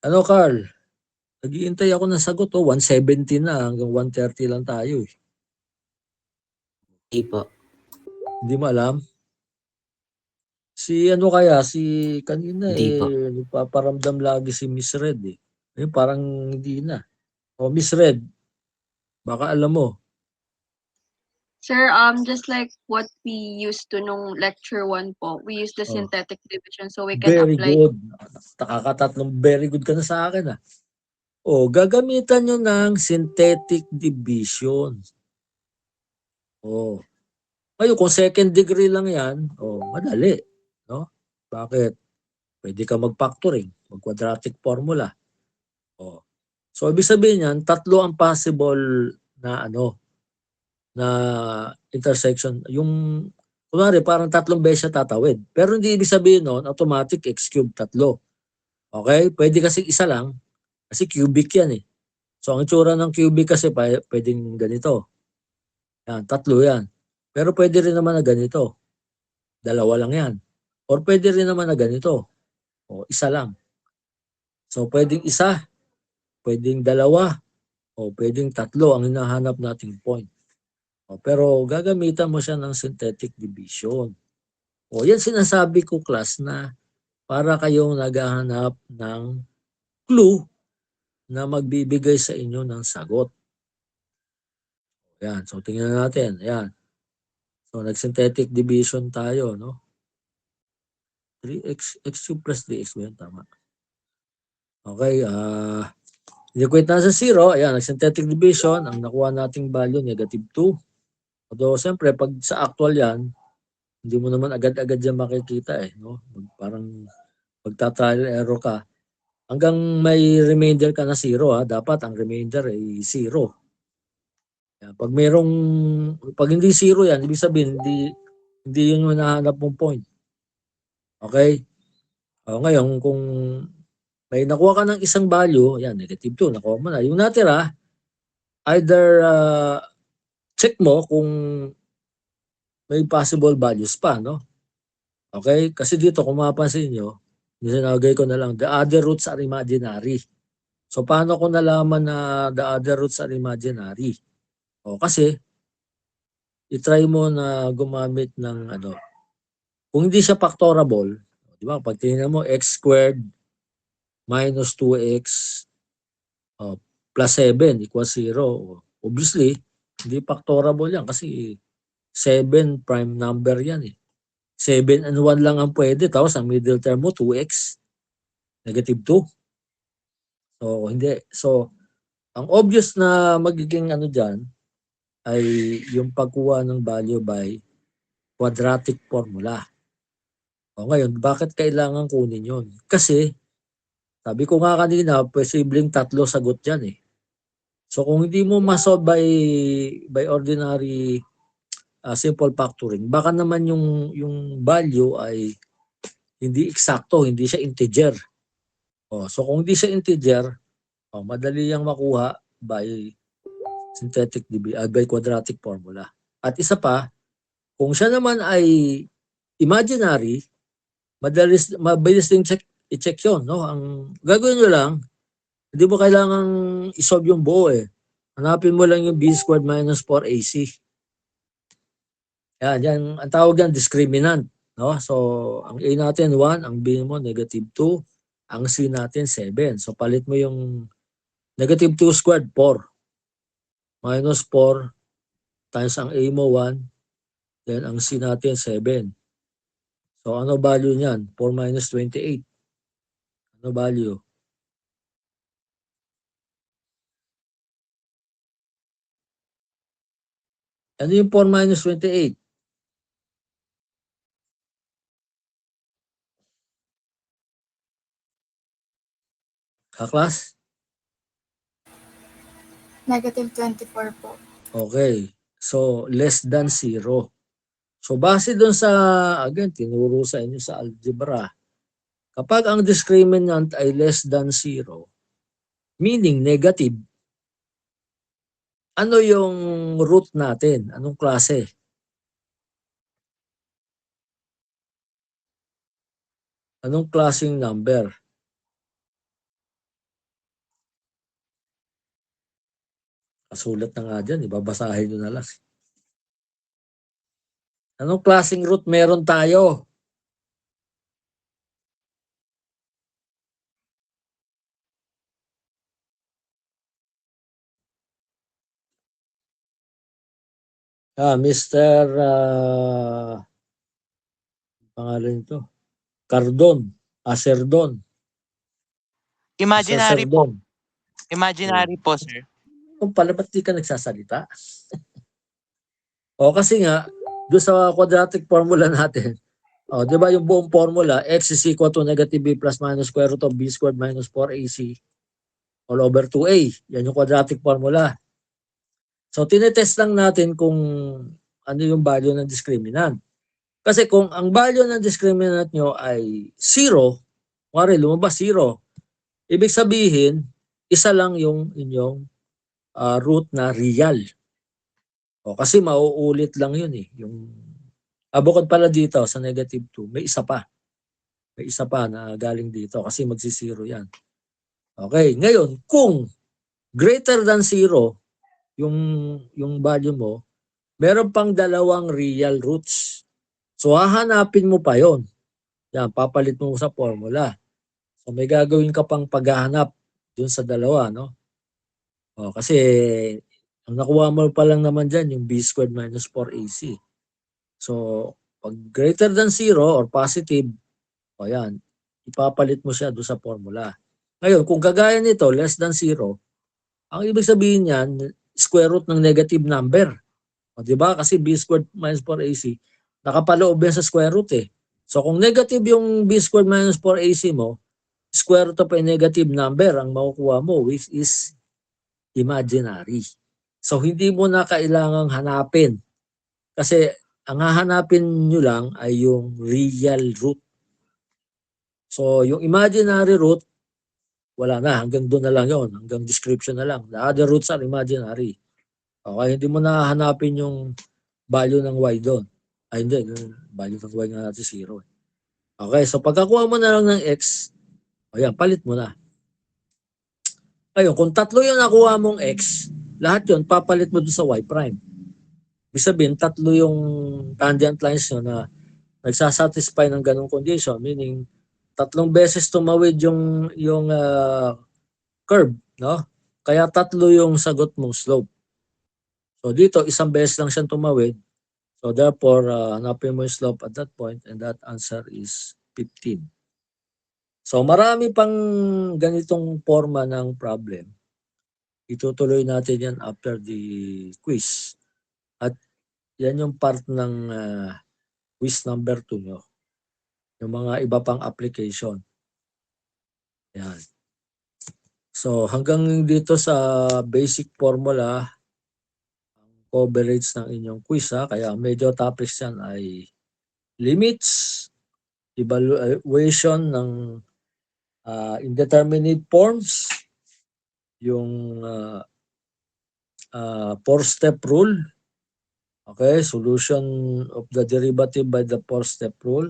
Ano, Carl? Nag-iintay ako ng sagot. 170 na. Hanggang 130 lang tayo. hindi po. Hindi mo alam? Si ano kaya? Si kanina Hindi po. nagpaparamdam lagi si Miss Red eh. Ngayon parang hindi na. O Miss Red, baka alam mo. Sir, just like what we used to nung lecture 1 po, we use the Oh. synthetic division so we can Very apply. good. Nakakatatlong very good ka na sa akin ah. O, gagamitan nyo ng synthetic division. O. Ngayon, kung second degree lang yan, madali. No? Bakit? Pwede ka mag-factoring, mag-quadratic formula. O. So, ibig sabihin yan, tatlo ang possible na na intersection. Yung, kunwari, parang tatlong beses siya tatawid. Pero hindi ibig sabihin nun, automatic x cube tatlo. Okay? Pwede kasi isa lang, kasi cubic yan eh. So, ang itsura ng cubic kasi pwedeng ganito. Yan, tatlo yan. Pero pwede rin naman na ganito. dalawa lang yan. Or pwede rin naman na ganito. O, isa lang. So, pwedeng isa, pwedeng dalawa, o pwedeng tatlo ang hinahanap nating point. O, pero gagamitan mo siya ng synthetic division. O, yan sinasabi ko, class, na para kayong naghahanap ng clue na magbibigay sa inyo ng sagot. Yan. So, tingnan natin. Yan. So, nag-synthetic division tayo, no? 3x, x cube plus 3x ba yun? Tama. Okay, equate na sa 0. Ayan, nag-synthetic division. Ang nakuha nating value, -2. Although, siyempre, pag sa actual yan, hindi mo naman agad-agad yan makikita eh. No? Parang pagta-trial error ka. Hanggang may remainder ka na 0, dapat ang remainder ay 0. Ayan, pag hindi 0 yan, ibig sabihin, hindi yun yung hinahanap mong point. Okay? Ngayon, kung may nakuha ka ng isang value, yan, -2, nakuha mo na. Yung natira, either check mo kung may possible values pa, no? Okay? Kasi dito, kung mapapansin nyo, sinagay ko na lang, the other roots are imaginary. So, paano ko nalaman na the other roots are imaginary? Kasi, itry mo na gumamit ng kung hindi siya factorable, di ba? Pag tingnan mo, x squared minus 2x plus 7 equals 0. Obviously, hindi factorable yan kasi 7 prime number yan eh. 7 and 1 lang ang pwede. Tapos ang middle term mo, 2x. -2. So, hindi. So, ang obvious na magiging dyan ay yung pagkuha ng value by quadratic formula. Ngayon, bakit kailangan kunin yun? Kasi, sabi ko nga kanina, posibleng 3 sagot dyan eh. So, kung hindi mo masolve by ordinary simple factoring, baka naman yung value ay hindi eksakto, hindi siya integer. So, kung hindi siya integer, madali yang makuha by by quadratic formula. At isa pa, kung siya naman ay imaginary, mabilis din i-check yun. No? Ang gagawin nyo lang, hindi mo kailangang isolve yung buo eh. Hanapin mo lang yung b squared minus 4ac. Yan, ang tawag yan, discriminant. No? So, ang a natin 1, ang b mo -2, ang c natin 7. So, palit mo yung -2 squared, 4. Minus 4 times ang a mo 1, then ang c natin 7. So, ano value niyan? 4 minus 28. Ano value? Ano yung 4 minus 28? Kaklas? -24 po. Okay. So, less than 0. So, base doon sa, again, tinuro sa inyo sa algebra, kapag ang discriminant ay less than 0, meaning negative, ano yung root natin? Anong klase? Anong klaseng number? Kasulat na nga dyan, ibabasahin nyo na lang. Anong klaseng root meron tayo? Mr. Pangalan ito? Cardon. Acerdon. Imaginary po. Acerdon. Imaginary po, sir. Kung pala, ba't di ka nagsasalita? Kasi nga, doon sa quadratic formula natin, di ba yung buong formula, x is equal to negative b plus minus square root of b squared minus 4ac all over 2a. Yan yung quadratic formula. So, tinetest lang natin kung ano yung value ng discriminant. Kasi kung ang value ng discriminant nyo ay 0, kumari lumabas 0, ibig sabihin, isa lang yung inyong root na real. Kasi mauulit lang yun eh. Yung Bukod pala dito sa negative 2, may isa pa. May isa pa na galing dito kasi magsisiro yan. Okay, ngayon, kung greater than 0, yung value mo, meron pang dalawang real roots. So, hahanapin mo pa yon. Yan, papalit mo sa formula. So, may gagawin ka pang paghahanap dun sa dalawa, no? Kasi, ang nakuha mo pa lang naman dyan, yung b squared minus 4ac. So, pag greater than 0 or positive, yan, ipapalit mo siya doon sa formula. Ngayon, kung kagaya nito, less than 0, ang ibig sabihin niyan, square root ng negative number. Di ba? Kasi b squared minus 4ac, nakapaloob yan sa square root eh. So, kung negative yung b squared minus 4ac mo, square root of a negative number ang makukuha mo, which is imaginary. So, hindi mo na kailangang hanapin. Kasi, ang hahanapin nyo lang ay yung real root. So, yung imaginary root, wala na. Hanggang doon na lang yon. Hanggang description na lang. The other roots are imaginary. Okay, hindi mo na hahanapin yung value ng y doon. Ay, hindi. Yung value ng y nga natin 0. Okay, so pagkakuha mo na lang ng x, ayan, palit mo na. Ngayon, kung tatlo yung nakuha mong x, lahat yon papalit mo doon sa y prime. Ibig sabihin, tatlo yung tangent lines nyo na nagsasatisfy ng ganong condition, meaning tatlong beses tumawid yung curve, no? Kaya tatlo yung sagot mong slope. So dito, isang beses lang siyang tumawid. So therefore, hanapin mo yung slope at that point and that answer is 15. So marami pang ganitong forma ng problem. Itutuloy natin yan after the quiz. At yan yung part ng quiz number 2 nyo. Yung mga iba pang application. Yan. So hanggang dito sa basic formula, ang coverage ng inyong quiz ha. Kaya medyo topics yan ay limits, evaluation ng indeterminate forms, yung 4-step rule, okay, solution of the derivative by the 4-step rule,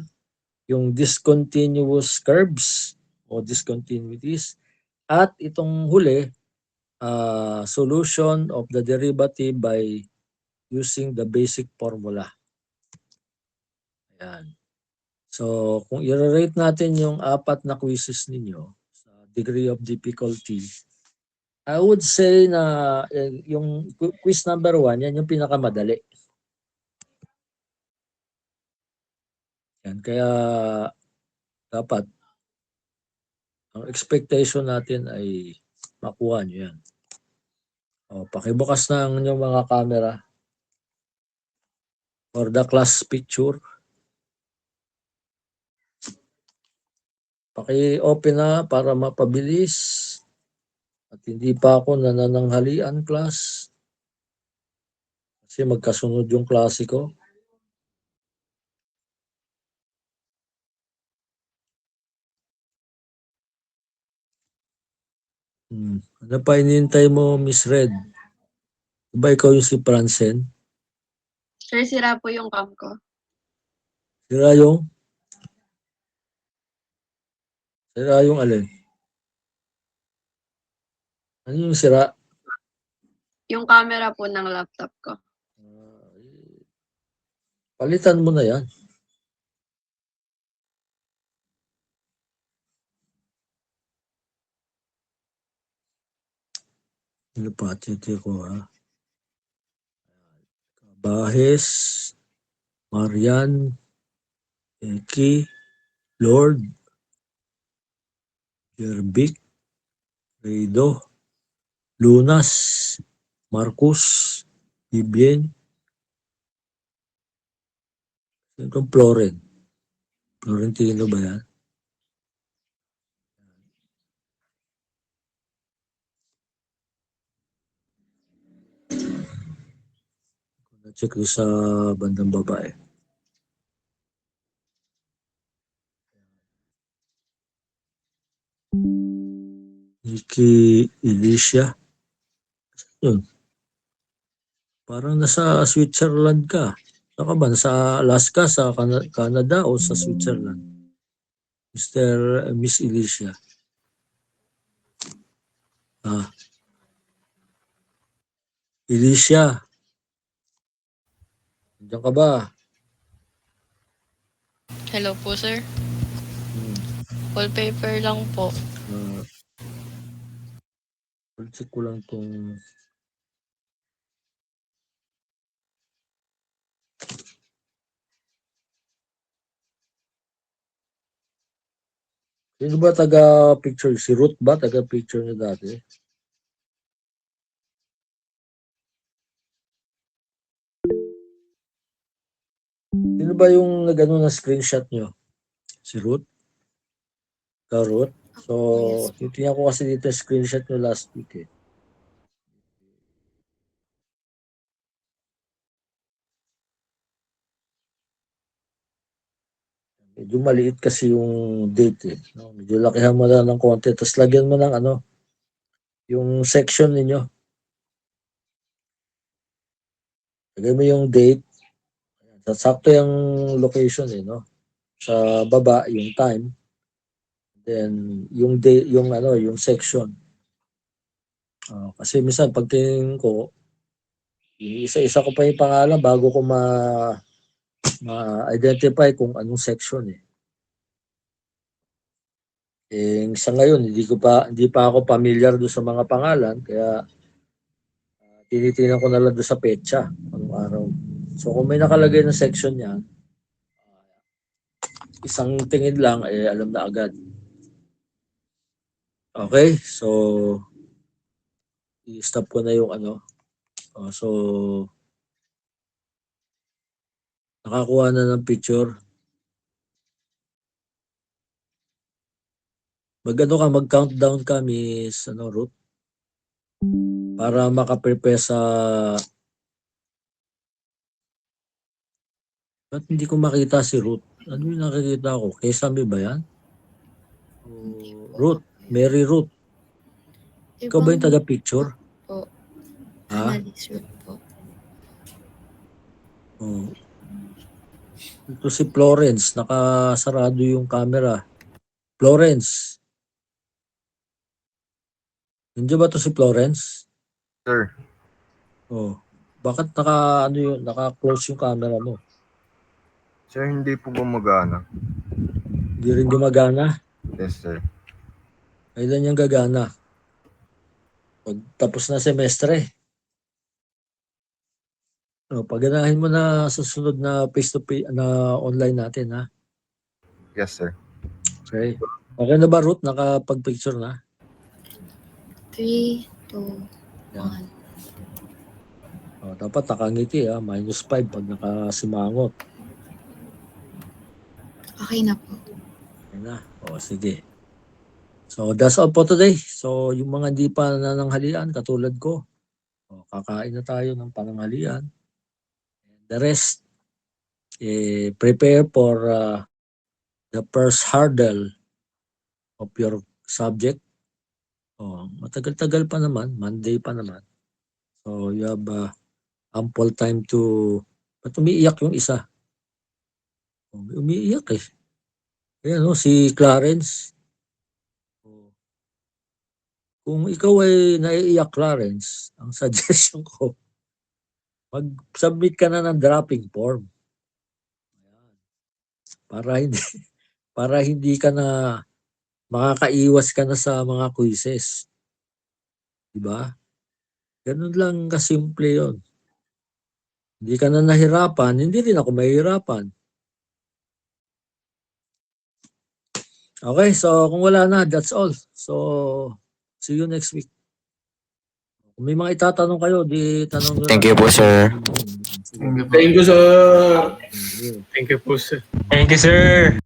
yung discontinuous curves o discontinuities, at itong huli, solution of the derivative by using the basic formula. Ayan. So, kung i-rate natin yung 4 na quizzes ninyo sa degree of difficulty, I would say na yung quiz number 1, yan yung pinakamadali. Yan, kaya dapat ang expectation natin ay makuha nyo yan. Pakibukas na ang inyong mga camera for the class picture. Paki-open na para mapabilis. At hindi pa ako nanananghalian class. Kasi magkasunod yung klase ko. Ano pa inintay mo, Miss Red? Diba ikaw yung si Francen? Sir, sira po yung cam ko. Sira yung? Sira yung alin? Ano yung sira? Yung camera po ng laptop ko. Palitan mo na yan. Ano pa? Titi ko ha? Bahes, Marian, Eki, Lord, Jerbic, Reido, Lunas, Marcus, Bibien, itong Florentino ba yan? Check ko sa bandang babae. Nikki Alicia. Yun. Parang nasa Switzerland ka. Saan ka ba? Sa Alaska, sa Canada o sa Switzerland? Miss Alicia. Alicia. Diyan ka ba? Hello po, sir. Hmm. Wallpaper lang po. Check ko lang itong... Sino ba taga-picture? Si Ruth ba? Taga-picture niya dati? Sino ba yung nag-ano na screenshot nyo? Si Ruth? Ruth? So, titingnan ko kasi dito yung screenshot nyo last week eh. Medyo maliit kasi yung date eh. No? Medyo lakihan mo na ng konti. Tapos lagyan mo ng ano, yung section ninyo. Lagyan mo yung date. Sakto yung location eh, no? Sa baba, yung time. Then, yung date, yung ano, yung section. Kasi minsan, pagtingin ko, isa-isa ko pa yung pangalan bago ko ma-identify kung anong section eh. Sa ngayon, hindi pa ako familiar doon sa mga pangalan, kaya tinitingnan ko na lang doon sa petsa, anong araw. So kung may nakalagay na section niya, isang tingin lang, alam na agad. Okay, so i-stop ko na yung ano. So nakakuha na ng picture. Mag-countdown ka, Miss Ruth, para makaprepare sa... Ba't hindi ko makita si Ruth? Ano yung nakikita ko? Kesame ba yan? Ruth, Mary Ruth. Ikaw ba yung taga-picture? Po. Ha? Annalise Ruth po. Ito si Florence, nakasarado yung camera. Florence. Hindi ba to si Florence? Sir. Bakit naka-close yung camera mo? Sir, hindi po gumagana. Hindi rin gumagana? Yes, sir. Kailan yung gagana? Pag tapos na semestre. Pagganahin mo na sa sunod na face-to-face na online natin, ha? Yes, sir. Okay. Okay na ba, Ruth? Nakapag-picture na? 3, 2, Yan. 1. Dapat nakangiti, ha? -5 pag nakasimangot. Okay na po. Okay na. Sige. So, that's all for today. So, yung mga hindi pa nananghalian, katulad ko, kakain na tayo ng pananghalian. The rest, prepare for the first hurdle of your subject. Matagal-tagal pa naman, Monday pa naman. So, you have ample time to... Ba't umiiyak yung isa? Umiiyak eh. Ayan, si Clarence. Kung ikaw ay naiiyak, Clarence, ang suggestion ko, mag-submit ka na ng dropping form. Para hindi ka na makakaiwas ka na sa mga quizzes. Diba? Ganun lang kasimple yon. Hindi ka na nahirapan, hindi rin ako mahirapan. Okay, so kung wala na, that's all. So, see you next week. Kung may mga itatanong kayo, di tanong nyo. Thank you po, sir. Thank you, sir. Thank you po, sir. Thank you, sir.